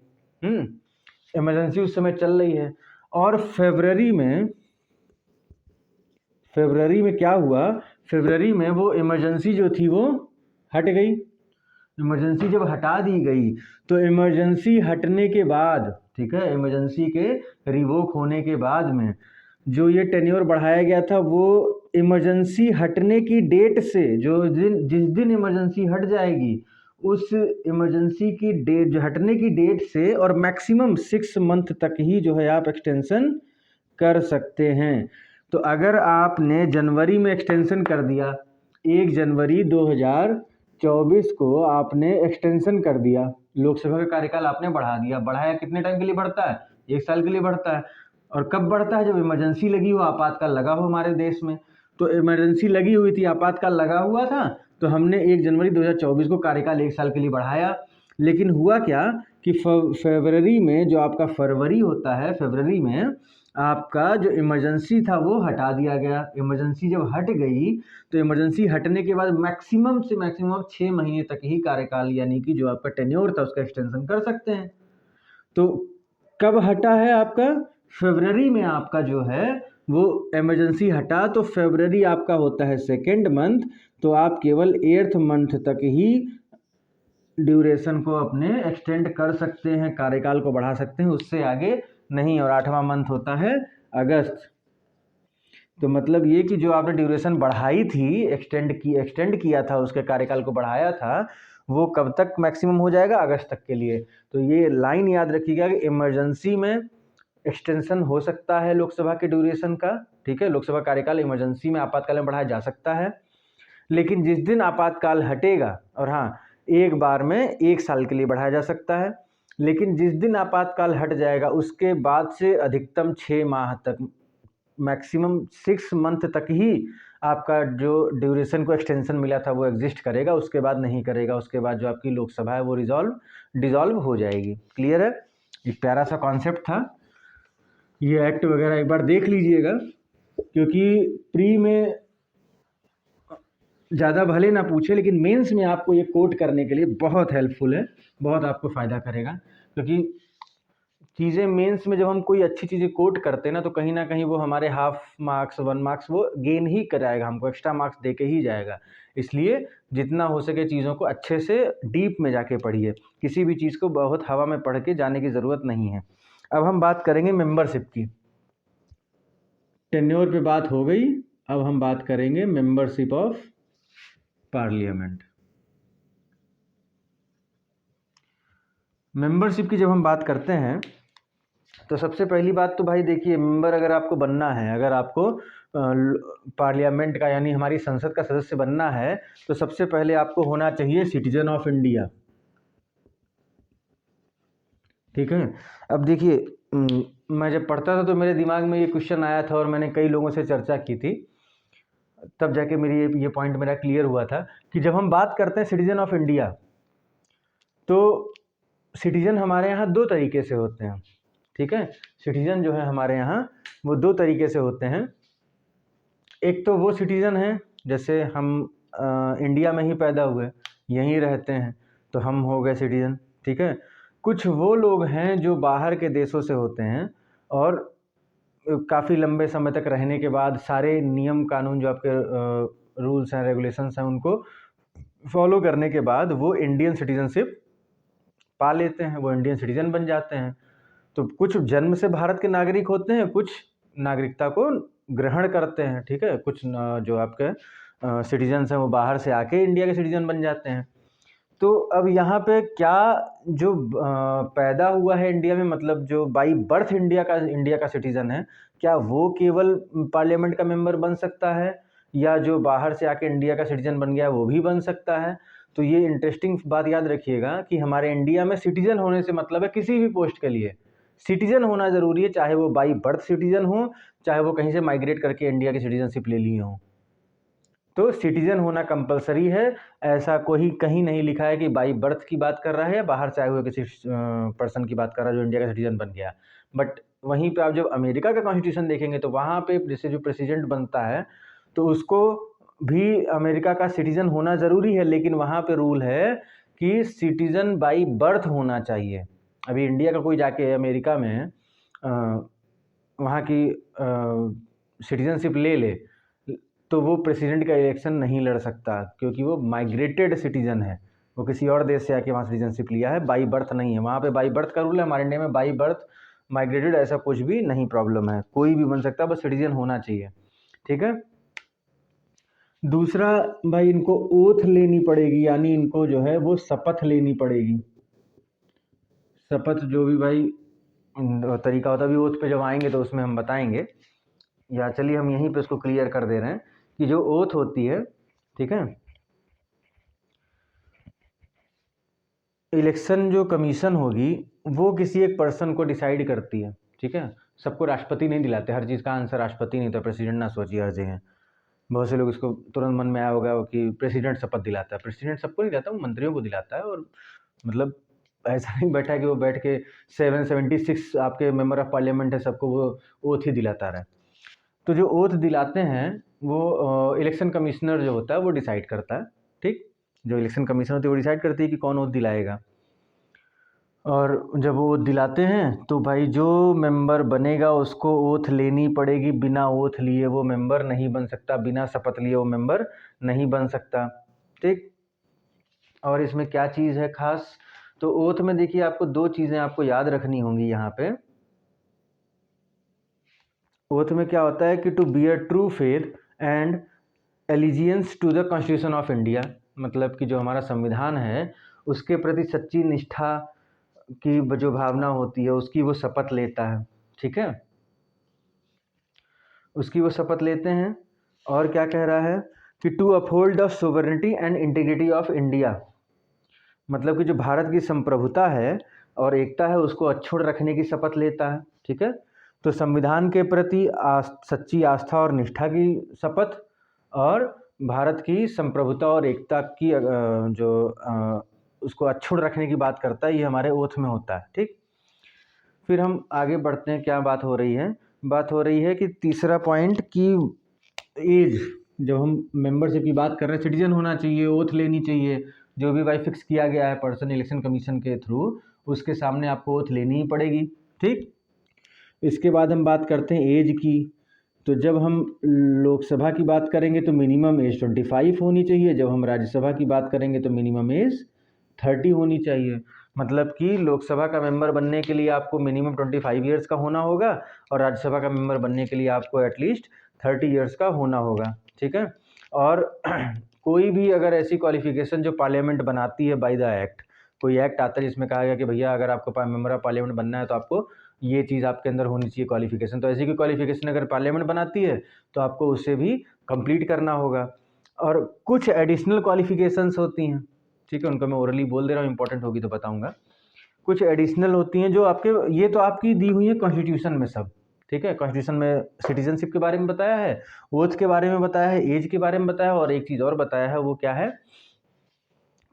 Speaker 1: इमरजेंसी उस समय चल रही है, और फरवरी में क्या हुआ, फरवरी में वो इमरजेंसी जो थी वो हट गई। इमरजेंसी जब हटा दी गई तो इमरजेंसी हटने के बाद, ठीक है, इमरजेंसी के रिवोक होने के बाद में जो ये टेन्योर बढ़ाया गया था, वो इमरजेंसी हटने की डेट से, जिस दिन इमरजेंसी हट जाएगी उस इमरजेंसी की डेट, जो हटने की डेट से, और मैक्सिमम 6 मंथ तक ही जो है आप एक्सटेंशन कर सकते हैं। तो अगर आपने जनवरी में एक्सटेंशन कर दिया, 1 जनवरी 2024 को आपने एक्सटेंशन कर दिया, लोकसभा का कार्यकाल आपने बढ़ा दिया, बढ़ाया कितने टाइम के लिए बढ़ता है, 1 साल के लिए बढ़ता है। और कब बढ़ता है, जब इमरजेंसी लगी हो, आपातकाल लगा हो हमारे देश में। तो इमरजेंसी लगी हुई थी, आपातकाल लगा हुआ था, तो हमने 1 जनवरी 2024 को कार्यकाल 1 साल के लिए बढ़ाया। लेकिन हुआ क्या कि फरवरी में, जो आपका फरवरी होता है, फरवरी में आपका जो इमरजेंसी था वो हटा दिया गया। इमरजेंसी जब हट गई तो इमरजेंसी हटने के बाद मैक्सिमम से मैक्सिमम 6 महीने तक ही कार्यकाल, यानी कि जो आपका टेन्योर था उसका एक्सटेंशन कर सकते हैं। तो कब हटा है आपका, फरवरी में आपका जो है वो इमरजेंसी हटा, तो फरवरी आपका होता है 2nd मंथ, तो आप केवल 8th मंथ तक ही ड्यूरेशन को अपने एक्सटेंड कर सकते हैं, कार्यकाल को बढ़ा सकते हैं, उससे आगे नहीं। और 8वां मंथ होता है अगस्त। तो मतलब ये कि जो आपने ड्यूरेशन बढ़ाई थी, एक्सटेंड किया था, उसके कार्यकाल को बढ़ाया था, वो कब तक मैक्सिमम हो जाएगा, अगस्त तक के लिए। तो ये लाइन याद रखिएगा कि इमरजेंसी में एक्सटेंशन हो सकता है लोकसभा के ड्यूरेशन का, ठीक है, लोकसभा कार्यकाल इमरजेंसी में आपातकाल में बढ़ाया जा सकता है, लेकिन जिस दिन आपातकाल हटेगा, और हाँ, एक बार में 1 साल के लिए बढ़ाया जा सकता है, लेकिन जिस दिन आपातकाल हट जाएगा उसके बाद से अधिकतम 6 माह तक, मैक्सिमम 6 मंथ तक ही आपका जो ड्यूरेशन को एक्सटेंशन मिला था वो एग्जिस्ट करेगा, उसके बाद नहीं करेगा। उसके बाद जो आपकी लोकसभा है वो डिसॉल्व हो जाएगी। क्लियर है? एक प्यारा सा कॉन्सेप्ट था। ये एक्ट वगैरह एक बार देख लीजिएगा, क्योंकि प्री में ज़्यादा भले ना पूछे, लेकिन मेंस में आपको ये कोट करने के लिए बहुत हेल्पफुल है, बहुत आपको फ़ायदा करेगा। क्योंकि चीज़ें मेंस में जब हम कोई अच्छी चीज़ें कोट करते हैं ना, तो कहीं ना कहीं वो हमारे हाफ मार्क्स 1 मार्क्स वो गेन ही कराएगा, हमको एक्स्ट्रा मार्क्स दे के ही जाएगा। इसलिए जितना हो सके चीज़ों को अच्छे से डीप में जाके पढ़िए, किसी भी चीज़ को बहुत हवा में पढ़ के जाने की ज़रूरत नहीं है। अब हम बात करेंगे मेंबरशिप की। टेन्योर पे बात हो गई, अब हम बात करेंगे मेंबरशिप ऑफ पार्लियामेंट। मेंबरशिप की जब हम बात करते हैं तो सबसे पहली बात तो भाई देखिए, मेंबर अगर आपको बनना है, अगर आपको पार्लियामेंट का यानी हमारी संसद का सदस्य बनना है, तो सबसे पहले आपको होना चाहिए सिटीजन ऑफ इंडिया। ठीक है। अब देखिए, मैं जब पढ़ता था तो मेरे दिमाग में ये क्वेश्चन आया था और मैंने कई लोगों से चर्चा की थी, तब जाके मेरी ये पॉइंट मेरा क्लियर हुआ था कि जब हम बात करते हैं सिटीजन ऑफ इंडिया, तो सिटीजन हमारे यहाँ 2 तरीके से होते हैं। ठीक है, सिटीजन जो है हमारे यहाँ वो 2 तरीके से होते हैं। एक तो वो सिटीजन हैं जैसे हम इंडिया में ही पैदा हुए, यहीं रहते हैं, तो हम हो गए सिटीजन। ठीक है। कुछ वो लोग हैं जो बाहर के देशों से होते हैं और काफ़ी लंबे समय तक रहने के बाद सारे नियम कानून जो आपके रूल्स हैं रेगुलेशंस हैं उनको फॉलो करने के बाद वो इंडियन सिटीजनशिप पा लेते हैं, वो इंडियन सिटीजन बन जाते हैं। तो कुछ जन्म से भारत के नागरिक होते हैं, कुछ नागरिकता को ग्रहण करते हैं, ठीक है। कुछ जो आपके सिटीजन्स हैं वो बाहर से आके इंडिया के सिटीजन बन जाते हैं। तो अब यहाँ पे क्या जो पैदा हुआ है इंडिया में, मतलब जो बाई बर्थ इंडिया का सिटीजन है, क्या वो केवल पार्लियामेंट का मेंबर बन सकता है, या जो बाहर से आके इंडिया का सिटीजन बन गया वो भी बन सकता है? तो ये इंटरेस्टिंग बात याद रखिएगा कि हमारे इंडिया में सिटीजन होने से मतलब है किसी भी पोस्ट के लिए सिटीजन होना ज़रूरी है, चाहे वो बाई बर्थ सिटीजन हो, चाहे वो कहीं से माइग्रेट करके इंडिया की सिटीजनशिप ले लिए हों। तो सिटीजन होना कंपलसरी है। ऐसा कोई कहीं नहीं लिखा है कि बाई बर्थ की बात कर रहा है या बाहर से आए हुए किसी पर्सन की बात कर रहा है जो इंडिया का सिटीजन बन गया। बट वहीं पे आप जब अमेरिका का कॉन्स्टिट्यूशन देखेंगे तो वहाँ पे जैसे जो प्रेसिडेंट बनता है तो उसको भी अमेरिका का सिटीजन होना ज़रूरी है, लेकिन वहाँ पे रूल है कि सिटीजन बाई बर्थ होना चाहिए। अभी इंडिया का कोई जाके अमेरिका में वहाँ की सिटीजनशिप ले ले तो वो प्रेसिडेंट का इलेक्शन नहीं लड़ सकता, क्योंकि वो माइग्रेटेड सिटीजन है, वो किसी और देश से आके वहाँ सिटीजनशिप लिया है, बाई बर्थ नहीं है। वहाँ पे बाई बर्थ का रूल है, हमारे इंडिया में बाई बर्थ माइग्रेटेड ऐसा कुछ भी नहीं प्रॉब्लम है, कोई भी बन सकता है, बस सिटीजन होना चाहिए, ठीक है। दूसरा भाई, इनको ओथ लेनी पड़ेगी, यानी इनको जो है वो शपथ लेनी पड़ेगी। शपथ जो भी भाई तरीका होता है, भी ओथ पे जब आएंगे तो उसमें हम बताएंगे, या चलिए हम यहीं पे उसको क्लियर कर दे रहे हैं कि जो ओथ होती है, ठीक है, इलेक्शन जो कमीशन होगी वो किसी एक पर्सन को डिसाइड करती है, ठीक है। सबको राष्ट्रपति नहीं दिलाते, हर चीज़ का आंसर राष्ट्रपति नहीं, तो प्रेसिडेंट ना सोचिए हर जगह। बहुत से लोग इसको तुरंत मन में आया होगा कि प्रेसिडेंट शपथ दिलाता है। प्रेसिडेंट सबको नहीं दिलाता, वो मंत्रियों को दिलाता है, और मतलब ऐसा नहीं बैठा है कि वो बैठ के 776 आपके मेंबर ऑफ पार्लियामेंट है सबको वो ओथ ही दिलाता रहा है। तो जो ओथ दिलाते हैं वो इलेक्शन कमिश्नर जो होता है वो डिसाइड करता है, ठीक। जो इलेक्शन कमीशन होती है वो डिसाइड करती है कि कौन ओथ दिलाएगा, और जब वो दिलाते हैं तो भाई जो मेंबर बनेगा उसको ओथ लेनी पड़ेगी। बिना ओथ लिए वो मेंबर नहीं बन सकता, बिना शपथ लिए वो मेंबर नहीं बन सकता, ठीक। और इसमें क्या चीज़ है खास, तो ओथ में देखिए आपको दो चीज़ें आपको याद रखनी होंगी यहाँ पे। ओथ में क्या होता है कि to bear true faith and allegiance to the constitution of India, मतलब कि जो हमारा संविधान है उसके प्रति सच्ची निष्ठा की जो भावना होती है उसकी वो शपथ लेता है, ठीक है, उसकी वो शपथ लेते हैं। और क्या कह रहा है कि to uphold the sovereignty and integrity of India, मतलब कि जो भारत की संप्रभुता है और एकता है उसको अक्षुण्ण रखने की शपथ लेता है, ठीक है। तो संविधान के प्रति सच्ची आस्था और निष्ठा की शपथ, और भारत की संप्रभुता और एकता की उसको अक्षुण्ण रखने की बात करता है, ये हमारे ओथ में होता है, ठीक। फिर हम आगे बढ़ते हैं, क्या बात हो रही है, बात हो रही है कि तीसरा पॉइंट की एज, जब हम मेंबरशिप की बात कर रहे हैं, सिटीजन होना चाहिए, ओथ लेनी चाहिए, जो भी भाई फिक्स किया गया है पर्सन इलेक्शन कमीशन के थ्रू, उसके सामने आपको ओथ लेनी ही पड़ेगी, ठीक। इसके बाद हम बात करते हैं एज की। तो जब हम लोकसभा की बात करेंगे तो मिनिमम एज 25 होनी चाहिए, जब हम राज्यसभा की बात करेंगे तो मिनिमम एज 30 होनी चाहिए। मतलब कि लोकसभा का मेंबर बनने के लिए आपको मिनिमम 25 ईयर्स का होना होगा, और राज्यसभा का मेंबर बनने के लिए आपको एटलीस्ट 30 ईयर्स का होना होगा, ठीक है। और कोई भी अगर ऐसी क्वालिफिकेशन जो पार्लियामेंट बनाती है बाय द एक्ट, कोई एक्ट आता है जिसमें कहा गया कि भैया अगर आपको मेंबर ऑफ पार्लियामेंट बनना है तो आपको ये चीज़ आपके अंदर होनी चाहिए क्वालिफिकेशन, तो ऐसी कोई क्वालिफिकेशन अगर पार्लियामेंट बनाती है तो आपको उसे भी कंप्लीट करना होगा। और कुछ एडिशनल क्वालिफिकेशंस होती हैं, ठीक है, उनको मैं ओरली बोल दे रहा हूँ, इंपॉर्टेंट होगी तो बताऊंगा। कुछ एडिशनल होती हैं जो आपके, ये तो आपकी दी हुई है कॉन्स्टिट्यूशन में सब, ठीक है। कॉन्स्टिट्यूशन में सिटीजनशिप के बारे में बताया है, ओथ के बारे में बताया है, एज के बारे में बताया है, और एक चीज़ और बताया है, वो क्या है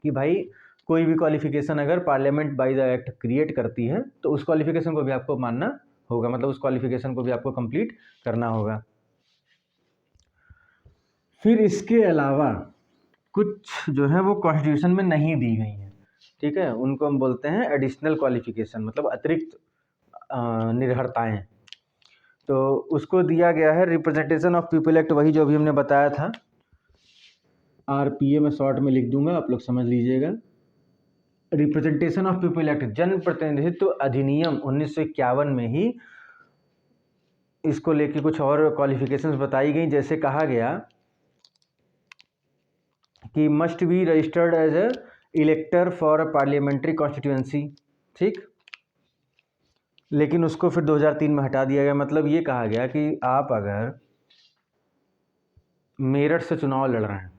Speaker 1: कि भाई कोई भी क्वालिफिकेशन अगर parliament by the act create करती है तो उस क्वालिफिकेशन को भी आपको मानना होगा, मतलब उस क्वालिफिकेशन को भी आपको कंप्लीट करना होगा। फिर इसके अलावा कुछ जो है वो कॉन्स्टिट्यूशन में नहीं दी गई हैं, ठीक है, उनको हम बोलते हैं एडिशनल क्वालिफिकेशन, मतलब अतिरिक्त निर्भरताएं। तो उसको दिया गया है रिप्रेजेंटेशन ऑफ पीपल एक्ट, वही जो अभी हमने बताया था, RPA में शॉर्ट में लिख दूंगा, आप लोग समझ लीजिएगा। रिप्रेजेंटेशन ऑफ पीपल एक्ट, जन प्रतिनिधित्व अधिनियम 1951 में ही इसको लेके कुछ और क्वालिफिकेशंस बताई गई, जैसे कहा गया कि must be registered as a elector for a parliamentary constituency, ठीक। लेकिन उसको फिर 2003 में हटा दिया गया। मतलब ये कहा गया कि आप अगर मेरठ से चुनाव लड़ रहे हैं,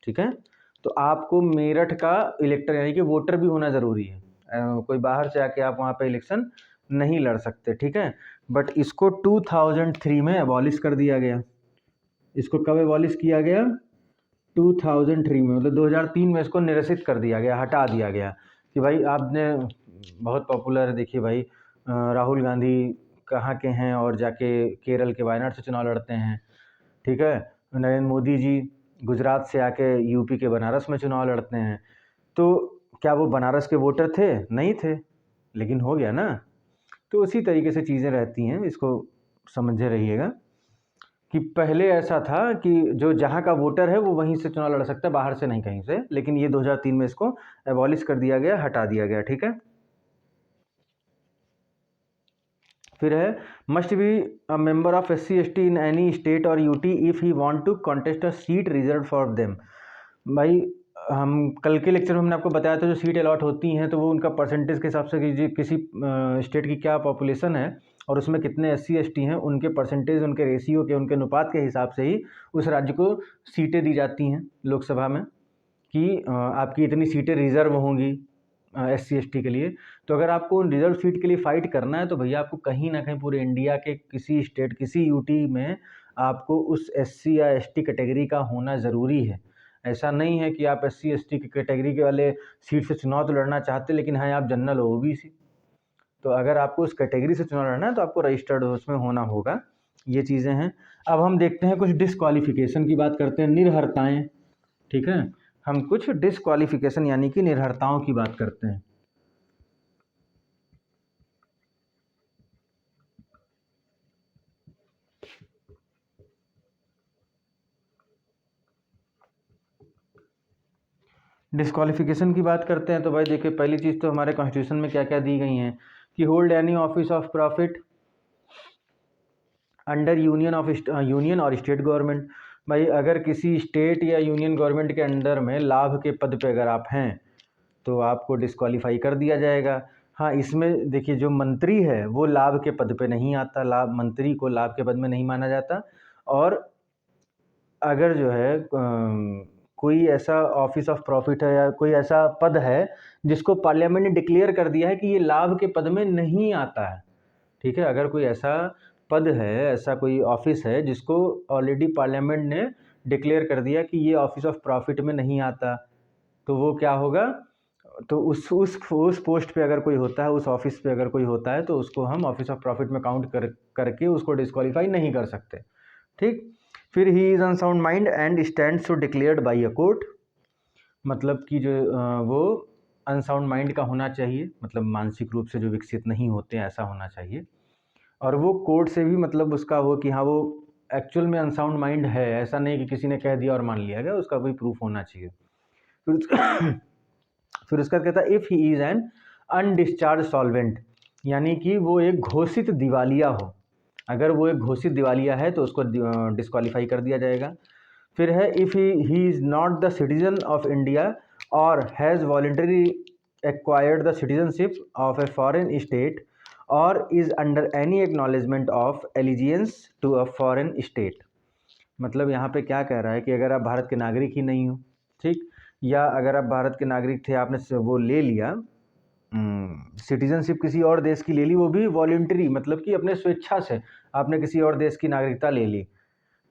Speaker 1: ठीक है, तो आपको मेरठ का इलेक्टर यानी कि वोटर भी होना ज़रूरी है। कोई बाहर से आके आप वहाँ पे इलेक्शन नहीं लड़ सकते, ठीक है। बट इसको 2003 में अबॉलिश कर दिया गया। इसको कब अबॉलिश किया गया? 2003 में, मतलब 2003 में इसको निरसित कर दिया गया, हटा दिया गया कि भाई आपने बहुत पॉपुलर है, देखिए भाई राहुल गांधी कहाँ के हैं और जाके केरल के वायनाड से चुनाव लड़ते हैं, ठीक है। नरेंद्र मोदी जी गुजरात से आके यूपी के बनारस में चुनाव लड़ते हैं। तो क्या वो बनारस के वोटर थे? नहीं थे, लेकिन हो गया ना। तो उसी तरीके से चीज़ें रहती हैं, इसको समझे रहिएगा कि पहले ऐसा था कि जो जहाँ का वोटर है वो वहीं से चुनाव लड़ सकता है, बाहर से नहीं कहीं से। लेकिन ये 2003 में इसको एबॉलिश कर दिया गया, हटा दिया गया, ठीक है। फिर है must be a member of SC/ST in any state और UT if he want to contest a seat reserve for them. भाई हम कल के लेक्चर में हमने आपको बताया था जो सीट अलॉट होती हैं तो वो उनका परसेंटेज के हिसाब से कि किसी स्टेट की क्या पॉपुलेशन है और उसमें कितने SC/ST हैं, उनके परसेंटेज, उनके रेशियो के, उनके अनुपात के हिसाब से ही उस राज्य को सीटें दी जाती हैं लोकसभा में कि आपकी इतनी सीटें रिजर्व होंगी SC/ST के लिए। तो अगर आपको रिजर्व सीट के लिए फ़ाइट करना है तो भैया आपको कहीं ना कहीं पूरे इंडिया के किसी स्टेट, किसी यूटी में आपको उस SC या ST कैटेगरी का होना ज़रूरी है। ऐसा नहीं है कि आप SC/ST की कैटेगरी के वाले सीट से चुनाव तो लड़ना चाहते लेकिन हैं आप जनरल हो, OBC। तो अगर आपको उस कैटेगरी से चुनाव लड़ना है तो आपको रजिस्टर्ड उसमें होना होगा। ये चीज़ें हैं। अब हम देखते हैं कुछ डिसक्वालिफिकेशन की बात करते हैं, निर्हरताएँ, ठीक है। हम कुछ डिसक्वालिफिकेशन यानी कि निर्हरताओं की बात करते हैं। डिस्क्वालिफिकेशन की बात करते हैं तो भाई देखिए, पहली चीज़ तो हमारे कॉन्स्टिट्यूशन में क्या क्या दी गई हैं कि hold any office of profit under union और स्टेट गवर्नमेंट। भाई अगर किसी स्टेट या यूनियन गवर्नमेंट के अंडर में लाभ के पद पे अगर आप हैं तो आपको डिस्क्वालीफाई कर दिया जाएगा। हाँ, इसमें देखिए जो मंत्री है वो लाभ के पद पे नहीं आता, मंत्री को लाभ के पद में नहीं माना जाता। और अगर जो है कोई ऐसा ऑफिस ऑफ प्रॉफिट है या कोई ऐसा पद है जिसको पार्लियामेंट ने डिक्लेयर कर दिया है कि ये लाभ के पद में नहीं आता है, ठीक है। अगर कोई ऐसा पद है, ऐसा कोई ऑफिस है जिसको ऑलरेडी पार्लियामेंट ने डिक्लेयर कर दिया कि ये ऑफिस ऑफ प्रॉफिट में नहीं आता, तो वो क्या होगा? तो उस पोस्ट पे अगर कोई होता है, उस ऑफिस पे अगर कोई होता है तो उसको हम ऑफिस ऑफ प्रॉफिट में काउंट करके उसको डिस्क्वालीफाई नहीं कर सकते, ठीक। फिर he is unsound mind and stands to declared by a court. मतलब कि जो वो अनसाउंड माइंड का होना चाहिए, मतलब मानसिक रूप से जो विकसित नहीं होते हैं ऐसा होना चाहिए। और वो कोर्ट से भी मतलब उसका हो कि हाँ वो एक्चुअल में अनसाउंड माइंड है, ऐसा नहीं कि किसी ने कह दिया और मान लिया गया, उसका कोई प्रूफ होना चाहिए। फिर उसका कहता है if he is an undischarged solvent, यानी कि वो एक घोषित दिवालिया हो। अगर वो एक घोषित दिवालिया है तो उसको डिस्क्वालीफाई कर दिया जाएगा। फिर है if he is not the citizen of India और has voluntary acquired the citizenship of a foreign state और is under any acknowledgement of allegiance to a foreign state. मतलब यहाँ पे क्या कह रहा है कि अगर आप भारत के नागरिक ही नहीं हो, ठीक, या अगर आप भारत के नागरिक थे, आपने वो ले लिया सिटीजनशिप किसी और देश की ले ली, वो भी वॉलंटरी, मतलब कि अपने स्वेच्छा से आपने किसी और देश की नागरिकता ले ली,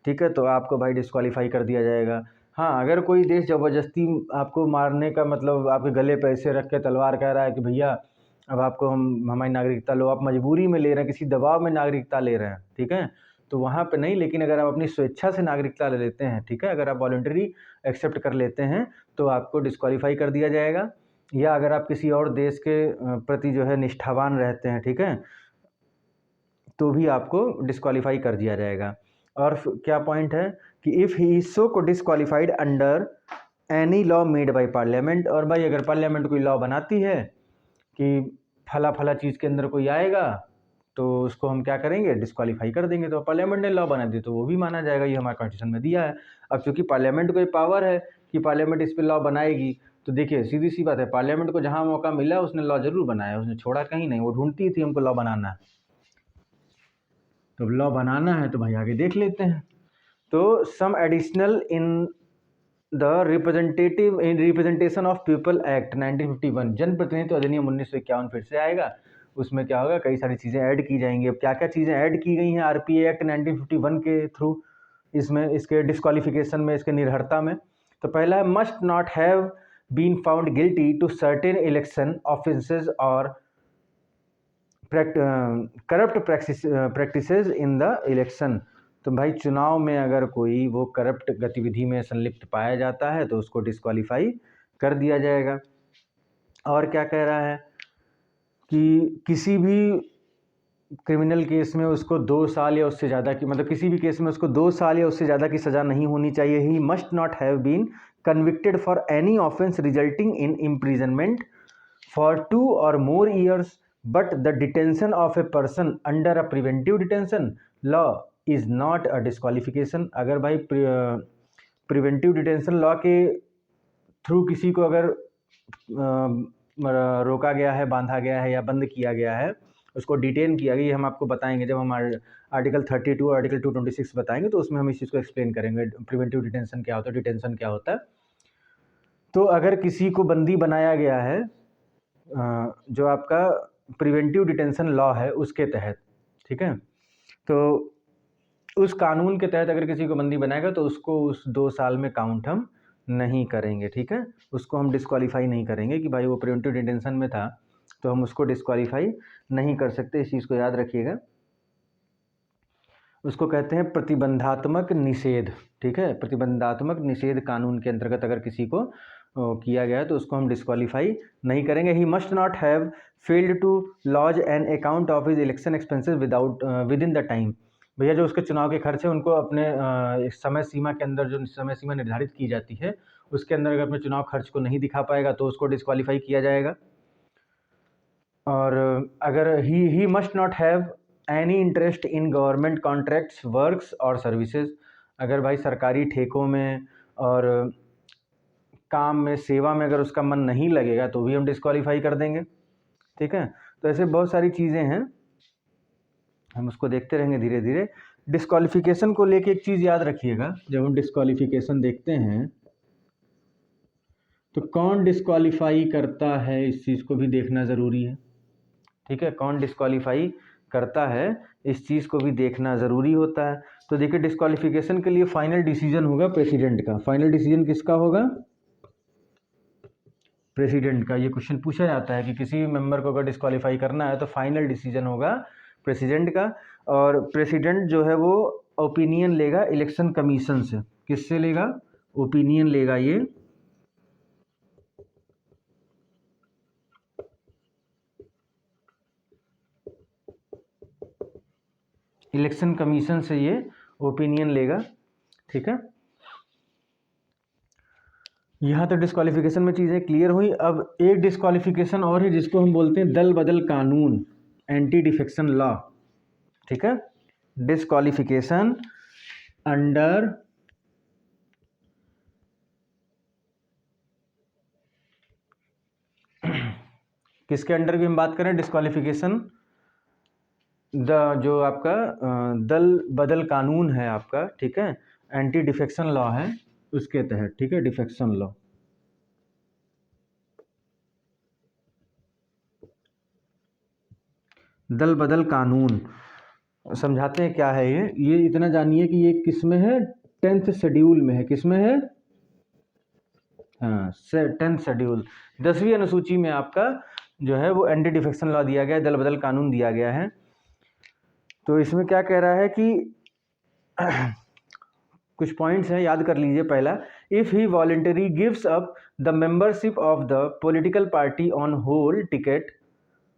Speaker 1: ठीक है, तो आपको भाई डिस्क्वालीफाई कर दिया जाएगा। हाँ, अगर कोई देश ज़बरदस्ती आपको मारने का, मतलब आपके गले पे ऐसे रख के तलवार कह रहा है कि भैया अब आपको हम हमारी नागरिकता लो, आप मजबूरी में ले रहे हैं, किसी दबाव में नागरिकता ले रहे हैं, ठीक है, तो वहाँ पे नहीं। लेकिन अगर आप अपनी स्वेच्छा से नागरिकता ले लेते हैं, ठीक है, अगर आप वॉलंटरी एक्सेप्ट कर लेते हैं तो आपको डिस्क्वालीफाई कर दिया जाएगा। या अगर आप किसी और देश के प्रति जो है निष्ठावान रहते हैं, ठीक है, तो भी आपको डिस्क्वालीफाई कर दिया जाएगा। और क्या पॉइंट है कि इफ़ ही इज सो को disqualified under any law made by parliament. और भाई अगर पार्लियामेंट कोई लॉ बनाती है कि फला फला चीज़ के अंदर कोई आएगा तो उसको हम क्या करेंगे, डिस्क्वालीफाई कर देंगे। तो पार्लियामेंट ने लॉ बना दी तो वो भी माना जाएगा, ये हमारे कॉन्स्टिट्यूशन में दिया है। अब चूंकि पार्लियामेंट को ये पावर है कि पार्लियामेंट इस पर लॉ बनाएगी, तो देखिए सीधी सी बात है, पार्लियामेंट को जहाँ मौका मिला उसने लॉ जरूर बनाया, उसने छोड़ा कहीं नहीं, वो ढूंढती थी हमको लॉ बनाना है। तो लॉ बनाना है तो भाई आगे देख लेते हैं। तो some additional in the representation of people act 1951, जन प्रतिनिधित्व अधिनियम 1951 फिर से आएगा। उसमें क्या होगा, कई सारी चीज़ें ऐड की जाएंगी। अब क्या क्या चीज़ें ऐड की गई हैं आरपीए एक्ट 1951 के थ्रू, इसमें इसके डिस्क्वालिफिकेशन में, इसके निर्भरता में। तो पहला है, must not have been found guilty to certain election offences और corrupt practices in the election. तो भाई चुनाव में अगर कोई वो करप्ट गतिविधि में संलिप्त पाया जाता है तो उसको डिस्क्वालीफाई कर दिया जाएगा। और क्या कह रहा है कि किसी भी क्रिमिनल केस में उसको 2 साल या उससे ज़्यादा की, मतलब किसी भी केस में उसको 2 साल या उससे ज़्यादा की सज़ा नहीं होनी चाहिए। He must not have been convicted for any offence resulting in imprisonment for 2 or more years, but the detention of a person under a preventive detention law is not a disqualification। अगर भाई preventive detention law के through किसी को अगर रोका गया है, बांधा गया है या बंद किया गया है, उसको डिटेन किया गया, ये हम आपको बताएंगे जब हम आर्टिकल 32 और आर्टिकल 226 बताएंगे तो उसमें हम इस चीज़ को एक्सप्लेन करेंगे, प्रिवेंटिव डिटेंशन क्या होता है, डिटेंशन क्या होता है। तो अगर किसी को बंदी बनाया गया है जो आपका प्रिवेंटिव डिटेंशन लॉ है उसके तहत, ठीक है, तो उस कानून के तहत अगर किसी को बंदी बनाएगा तो उसको उस 2 साल में काउंट हम नहीं करेंगे, ठीक है। उसको हम डिस्क्वालीफाई नहीं करेंगे कि भाई वो प्रिवेंटिव डिटेंशन में था तो हम उसको डिस्क्वालीफाई नहीं कर सकते, इस चीज़ को याद रखिएगा। उसको कहते हैं प्रतिबंधात्मक निषेध, ठीक है। प्रतिबंधात्मक निषेध कानून के अंतर्गत अगर किसी को किया गया है तो उसको हम डिस्क्वालीफाई नहीं करेंगे। He must not have failed to lodge an account of his election expenses within the time. भैया जो उसके चुनाव के खर्च है उनको अपने समय सीमा के अंदर, जो समय सीमा निर्धारित की जाती है उसके अंदर अगर अपने चुनाव खर्च को नहीं दिखा पाएगा तो उसको डिस्क्वालीफाई किया जाएगा। और अगर ही must not have any interest in government contracts, works और सर्विसेज। अगर भाई सरकारी ठेकों में और काम में, सेवा में अगर उसका मन नहीं लगेगा तो भी हम डिस्क्वालीफाई कर देंगे, ठीक है। तो ऐसे बहुत सारी चीज़ें हैं, हम उसको देखते रहेंगे धीरे धीरे। डिस्क्वालिफिकेशन को लेके एक चीज़ याद रखिएगा, जब हम डिस्क्वालिफिकेशन देखते हैं तो कौन डिस्क्वालीफाई करता है इस चीज़ को भी देखना ज़रूरी है, ठीक है। कौन डिस्क्वालीफाई करता है इस चीज़ को भी देखना ज़रूरी होता है। तो देखिए डिस्क्वालिफिकेशन के लिए फाइनल डिसीजन होगा प्रेसिडेंट का। फाइनल डिसीजन किसका होगा, प्रेसिडेंट का। ये क्वेश्चन पूछा जाता है कि किसी मेंबर को अगर डिस्क्वालीफाई करना है तो फाइनल डिसीजन होगा प्रेसिडेंट का। और प्रेसिडेंट जो है वो ओपिनियन लेगा इलेक्शन कमीशन से। किससे लेगा, ओपिनियन लेगा ये इलेक्शन कमीशन से, ये ओपिनियन लेगा, ठीक है। यहाँ तो डिस्क्वालिफिकेशन में चीज़ें क्लियर हुई। अब एक डिस्क्वालिफिकेशन और है जिसको हम बोलते हैं दल बदल कानून, एंटी डिफेक्शन लॉ, ठीक है। डिस्क्वालिफिकेशन अंडर किसके अंडर की हम बात करें, डिस्क्वालिफिकेशन जो आपका दल बदल कानून है आपका, ठीक है, एंटी डिफेक्शन लॉ है उसके तहत, ठीक है, डिफेक्शन लॉ। दल बदल कानून समझाते हैं क्या है ये इतना जानिए कि ये किस में है, 10th शेड्यूल में है। किस में है, हाँ 10th शेड्यूल, 10वीं अनुसूची में आपका जो है वो एंटी डिफेक्शन लॉ दिया गया है, दल बदल कानून दिया गया है। तो इसमें क्या कह रहा है कि कुछ पॉइंट्स हैं, याद कर लीजिए। पहला, if he voluntary gives up the membership of the political party on whole ticket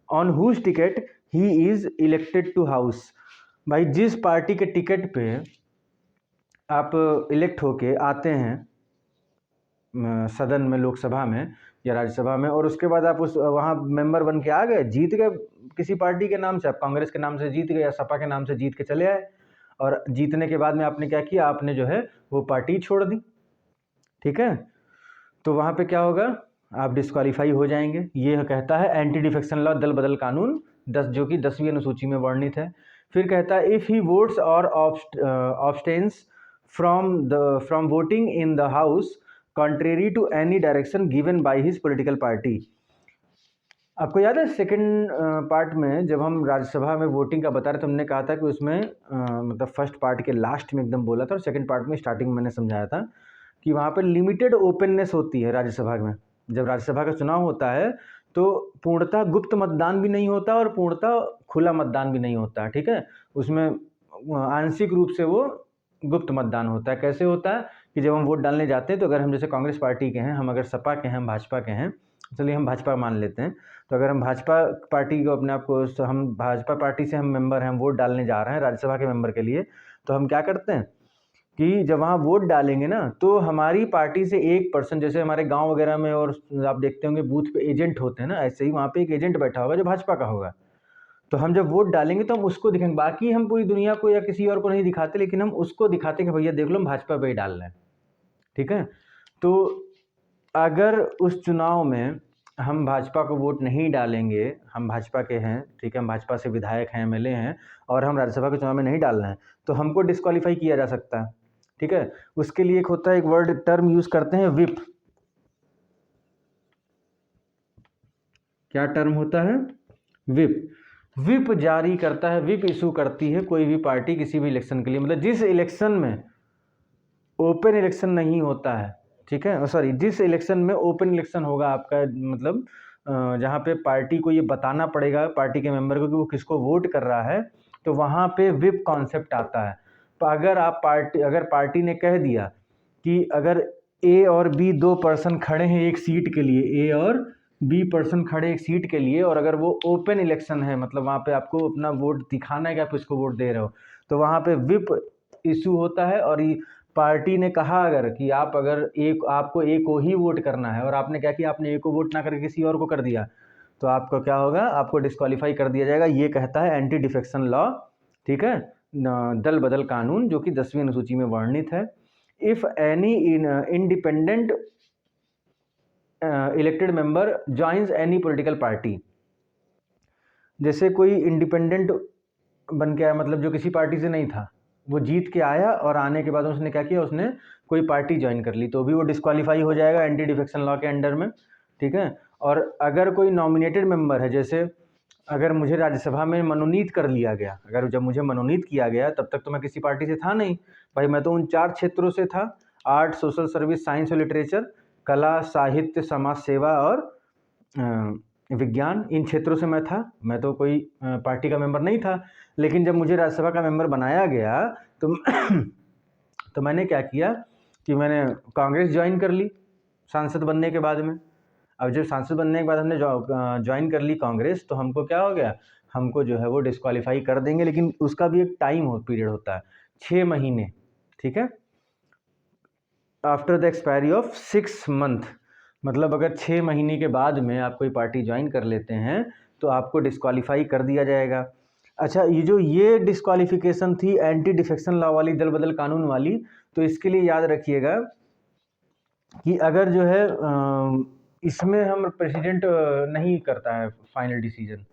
Speaker 1: on whose ticket he is elected to house. भाई जिस पार्टी के टिकट पे आप इलेक्ट होके आते हैं सदन में, लोकसभा में या राज्यसभा में, और उसके बाद आप उस वहाँ मेंबर बन के आ गए, जीत गए किसी पार्टी के नाम से, आप कांग्रेस के नाम से जीत गए या सपा के नाम से जीत के चले आए, और जीतने के बाद में आपने क्या किया, आपने जो है वो पार्टी छोड़ दी, ठीक है। तो वहाँ पे क्या होगा, आप डिस्क्वालीफाई हो जाएंगे। ये कहता है एंटी डिफेक्शन लॉ, दल बदल कानून 10, जो कि 10वीं अनुसूची में वर्णित है। फिर कहता है इफ़ ही वोट्स और abstains from voting in the house contrary to any direction given by his political party. आपको याद है सेकंड पार्ट में जब हम राज्यसभा में वोटिंग का बता रहे थे, हमने कहा था कि उसमें मतलब फर्स्ट पार्ट के लास्ट में एकदम बोला था, और सेकंड पार्ट में स्टार्टिंग में मैंने समझाया था कि वहाँ पर लिमिटेड ओपननेस होती है राज्यसभा में। जब राज्यसभा का चुनाव होता है तो पूर्णतः गुप्त मतदान भी नहीं होता और पूर्णतः खुला मतदान भी नहीं होता, ठीक है। उसमें आंशिक रूप से वो गुप्त मतदान होता है। कैसे होता है कि जब हम वोट डालने जाते हैं, तो अगर हम जैसे कांग्रेस पार्टी के हैं, हम अगर सपा के हैं, हम भाजपा के हैं, चलिए हम भाजपा मान लेते हैं, तो अगर हम भाजपा पार्टी को अपने आप को, हम भाजपा पार्टी से हम मेंबर हैं, हम वोट डालने जा रहे हैं राज्यसभा के मेंबर के लिए, तो हम क्या करते हैं कि जब वहाँ वोट डालेंगे ना, तो हमारी पार्टी से एक पर्सन, जैसे हमारे गांव वगैरह में और आप देखते होंगे बूथ पे एजेंट होते हैं ना, ऐसे ही वहाँ पे एक एजेंट बैठा होगा जो भाजपा का होगा। तो हम जब वोट डालेंगे तो हम उसको दिखाएंगे, बाकी हम पूरी दुनिया को या किसी और को नहीं दिखाते, लेकिन हम उसको दिखाते हैं कि भैया देख लो हम भाजपा पे ही डाल रहे हैं, ठीक है। तो अगर उस चुनाव में हम भाजपा को वोट नहीं डालेंगे, हम भाजपा के हैं, ठीक है, हम भाजपा से विधायक हैं, एमएलए हैं, और हम राज्यसभा के चुनाव में नहीं डाल रहे हैं, तो हमको डिस्क्वालीफाई किया जा सकता है, ठीक है। उसके लिए एक होता है, एक वर्ड टर्म यूज करते हैं, विप। क्या टर्म होता है, विप। विप जारी करता है, विप इशू करती है कोई भी पार्टी किसी भी इलेक्शन के लिए, मतलब जिस इलेक्शन में ओपन इलेक्शन नहीं होता है, ठीक है, सॉरी, जिस इलेक्शन में ओपन इलेक्शन होगा आपका, मतलब जहाँ पे पार्टी को ये बताना पड़ेगा पार्टी के मेंबर को कि वो किसको वोट कर रहा है, तो वहाँ पे विप कॉन्सेप्ट आता है। तो अगर पार्टी ने कह दिया कि अगर ए और बी 2 पर्सन खड़े हैं एक सीट के लिए, ए और बी पर्सन खड़े एक सीट के लिए, और अगर वो ओपन इलेक्शन है, मतलब वहाँ पे आपको अपना वोट दिखाना है कि आप इसको वोट दे रहे हो, तो वहाँ पे विप इशू होता है। और ये पार्टी ने कहा अगर कि आपको ए को ही वोट करना है, और आपने क्या किया, आपने ए को वोट ना करके किसी और को कर दिया, तो आपको क्या होगा, आपको डिस्क्वालीफाई कर दिया जाएगा। ये कहता है एंटी डिफेक्शन लॉ, ठीक है, दल बदल कानून, जो कि 10वीं अनुसूची में वर्णित है। If any independent elected member joins any political party, जैसे कोई इंडिपेंडेंट बन के आया, मतलब जो किसी पार्टी से नहीं था, वो जीत के आया और आने के बाद उसने क्या किया, उसने कोई पार्टी ज्वाइन कर ली, तो भी वो डिस्क्वालीफाई हो जाएगा एंटी डिफेक्शन लॉ के अंडर में, ठीक है। और अगर कोई नॉमिनेटेड मेंबर है, जैसे अगर मुझे राज्यसभा में मनोनीत कर लिया गया, अगर जब मुझे मनोनीत किया गया तब तक तो मैं किसी पार्टी से था नहीं भाई, मैं तो उन 4 क्षेत्रों से था, आर्ट, सोशल सर्विस, साइंस और लिटरेचर, कला, साहित्य, समाज सेवा और विज्ञान, इन क्षेत्रों से मैं था, मैं तो कोई पार्टी का मेंबर नहीं था। लेकिन जब मुझे राज्यसभा का मेंबर बनाया गया तो तो मैंने क्या किया कि मैंने कांग्रेस ज्वाइन कर ली सांसद बनने के बाद में। अब जब सांसद बनने के बाद हमने ज्वाइन कर ली कांग्रेस, तो हमको क्या हो गया, हमको जो है वो डिस्क्वालीफाई कर देंगे, लेकिन उसका भी एक पीरियड होता है, 6 महीने, ठीक है, after the expiry of 6 month. मतलब अगर 6 महीने के बाद में आप कोई पार्टी ज्वाइन कर लेते हैं तो आपको डिस्क्वालीफाई कर दिया जाएगा। अच्छा, ये डिस्क्वालिफिकेशन थी एंटी डिफेक्शन लॉ वाली, दल बदल कानून वाली, तो इसके लिए याद रखिएगा कि अगर जो है इसमें हम प्रेसिडेंट नहीं करता है फाइनल डिसीजन।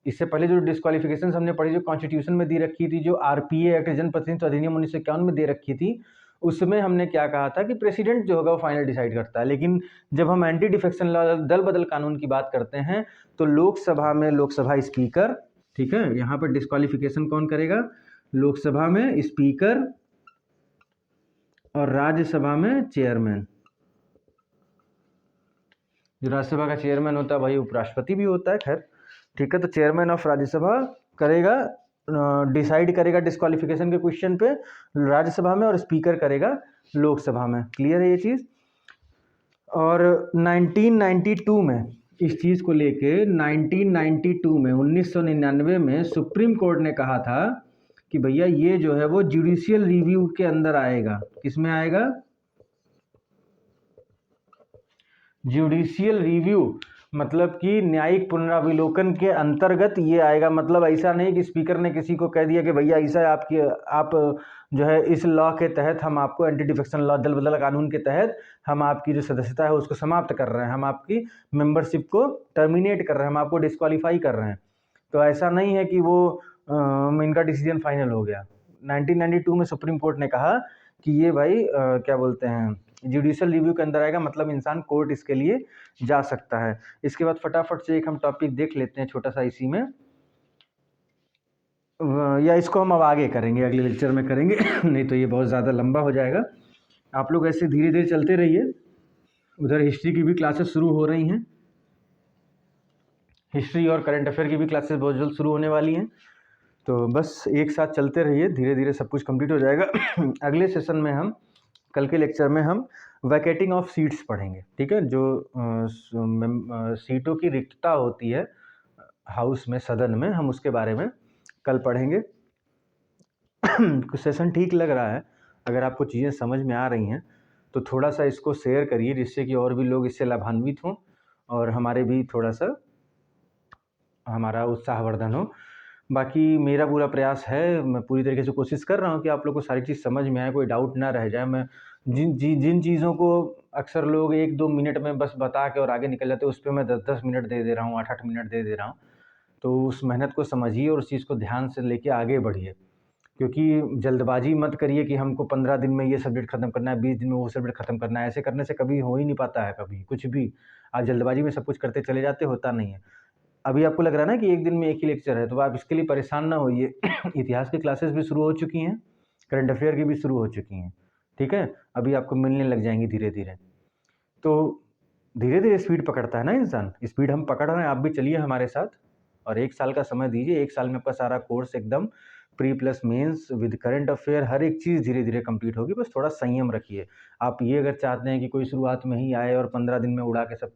Speaker 1: इससे पहले जो डिस्क्वालिफिकेशन हमने पढ़ी, जो कॉन्स्टिट्यूशन में दे रखी थी, जो आरपीए एक्ट, जनप्रतिनिधित्व अधिनियम 1951 में दे रखी थी, उसमें हमने क्या कहा था कि प्रेसिडेंट जो होगा वो फाइनल डिसाइड करता है। लेकिन जब हम एंटी डिफेक्शन लॉ, दल बदल कानून की बात करते हैं, तो लोकसभा स्पीकर, ठीक है, यहाँ पर डिस्क्वालिफिकेशन कौन करेगा, लोकसभा में स्पीकर और राज्यसभा में चेयरमैन। जो राज्यसभा का चेयरमैन होता है भाई उपराष्ट्रपति भी होता है, खैर, ठीक है। तो चेयरमैन ऑफ राज्यसभा करेगा, डिसाइड करेगा डिस्क्वालिफिकेशन के क्वेश्चन पे राज्यसभा में, और स्पीकर करेगा लोकसभा में। क्लियर है ये चीज़। और 1992 में इस चीज़ को लेके 1992 में 1999 में सुप्रीम कोर्ट ने कहा था कि भैया ये जो है वो जुडिशियल रिव्यू के अंदर आएगा। किस में आएगा, जुडिशियल रिव्यू। मतलब कि न्यायिक पुनरावलोकन के अंतर्गत ये आएगा। मतलब ऐसा नहीं कि स्पीकर ने किसी को कह दिया कि भैया ऐसा है आपकी आप जो है इस लॉ के तहत हम आपको एंटी डिफेक्शन लॉ दल बदल कानून के तहत हम आपकी जो सदस्यता है उसको समाप्त कर रहे हैं, हम आपकी मेंबरशिप को टर्मिनेट कर रहे हैं, हम आपको डिस्क्वालीफाई कर रहे हैं। तो ऐसा नहीं है कि वो इनका डिसीजन फाइनल हो गया। 1992 में सुप्रीम कोर्ट ने कहा कि ये भाई क्या बोलते हैं जुडिशियल रिव्यू के अंदर आएगा, मतलब इंसान कोर्ट इसके लिए जा सकता है। इसके बाद फटाफट से एक हम टॉपिक देख लेते हैं छोटा सा इसी में, या इसको हम अब आगे करेंगे, अगले लेक्चर में करेंगे नहीं तो ये बहुत ज़्यादा लंबा हो जाएगा। आप लोग ऐसे धीरे धीरे चलते रहिए। उधर हिस्ट्री की भी क्लासेस शुरू हो रही हैं, हिस्ट्री और करंट अफेयर की भी क्लासेस बहुत जल्द शुरू होने वाली हैं। तो बस एक साथ चलते रहिए, धीरे धीरे सब कुछ कंप्लीट हो जाएगा। अगले सेशन में हम, कल के लेक्चर में हम वैकेटिंग ऑफ सीट्स पढ़ेंगे, ठीक है। जो सीटों की रिक्तता होती है हाउस में, सदन में, हम उसके बारे में कल पढ़ेंगे। कुछ सेशन ठीक लग रहा है, अगर आपको चीज़ें समझ में आ रही हैं तो थोड़ा सा इसको शेयर करिए, जिससे कि और भी लोग इससे लाभान्वित हों और हमारे भी थोड़ा सा हमारा उत्साहवर्धन हो। बाकी मेरा पूरा प्रयास है, मैं पूरी तरीके से कोशिश कर रहा हूँ कि आप लोग को सारी चीज़ समझ में आए, कोई डाउट ना रह जाए। मैं जिन चीज़ों को अक्सर लोग 1-2 मिनट में बस बता के और आगे निकल जाते हैं, उस पे मैं 10-10 मिनट दे दे रहा हूँ, 8-8 मिनट दे दे रहा हूँ। तो उस मेहनत को समझिए और उस चीज़ को ध्यान से लेके आगे बढ़िए, क्योंकि जल्दबाजी मत करिए कि हमको 15 दिन में ये सब्जेक्ट ख़त्म करना है, 20 दिन में वो सब्जेक्ट ख़त्म करना है। ऐसे करने से कभी हो ही नहीं पाता है, कभी कुछ भी। आप जल्दबाजी में सब कुछ करते चले जाते, होता नहीं है। अभी आपको लग रहा है ना कि एक दिन में एक ही लेक्चर है, तो आप इसके लिए परेशान ना होइए। इतिहास की क्लासेस भी शुरू हो चुकी हैं, करंट अफेयर की भी शुरू हो चुकी हैं, ठीक है। अभी आपको मिलने लग जाएंगी धीरे धीरे। तो धीरे धीरे स्पीड पकड़ता है ना इंसान, स्पीड हम पकड़ रहे हैं। आप भी चलिए हमारे साथ और 1 साल का समय दीजिए। 1 साल में आपका सारा कोर्स एकदम pre plus mains with current affair हर एक चीज़ धीरे धीरे कंप्लीट होगी। बस थोड़ा संयम रखिए। आप ये अगर चाहते हैं कि कोई शुरुआत में ही आए और 15 दिन में उड़ा के सब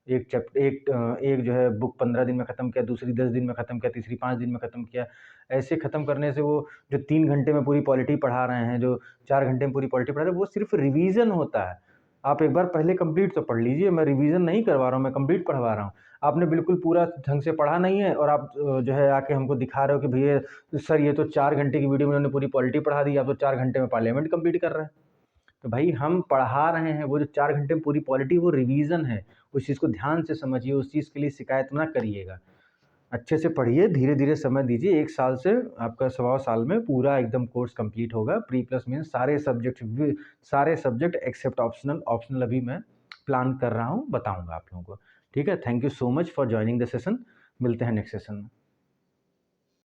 Speaker 1: एक जो है बुक 15 दिन में ख़त्म किया, दूसरी 10 दिन में ख़त्म किया, तीसरी 5 दिन में ख़त्म किया, ऐसे ख़त्म करने से वो जो 3 घंटे में पूरी पॉलिटी पढ़ा रहे हैं, जो 4 घंटे में पूरी पॉलिटी पढ़ा रहे हैं, वो सिर्फ रिवीजन होता है। आप एक बार पहले कंप्लीट तो पढ़ लीजिए। मैं रिवीजन नहीं करवा रहा हूँ, मैं कंप्लीट पढ़वा रहा हूँ। आपने बिल्कुल पूरा ढंग से पढ़ा नहीं है और आप जो है आके हमको दिखा रहे हो कि भैया सर ये तो 4 घंटे की वीडियो में उन्होंने पूरी पॉलिटी पढ़ा दी, आप तो 4 घंटे में पार्लियामेंट कंप्लीट कर रहे हैं। तो भाई हम पढ़ा रहे हैं, वो जो 4 घंटे में पूरी पॉलिटी वो रिवीजन है। उस चीज़ को ध्यान से समझिए, उस चीज़ के लिए शिकायत ना करिएगा। अच्छे से पढ़िए, धीरे धीरे समय दीजिए। 1 साल से आपका 1.25 साल में पूरा एकदम कोर्स कंप्लीट होगा। प्री प्लस मीन्स सारे सब्जेक्ट एक्सेप्ट ऑप्शनल अभी मैं प्लान कर रहा हूँ, बताऊँगा आप लोगों को। ठीक है, thank you so much for joining the session. मिलते हैं नेक्स्ट सेशन में।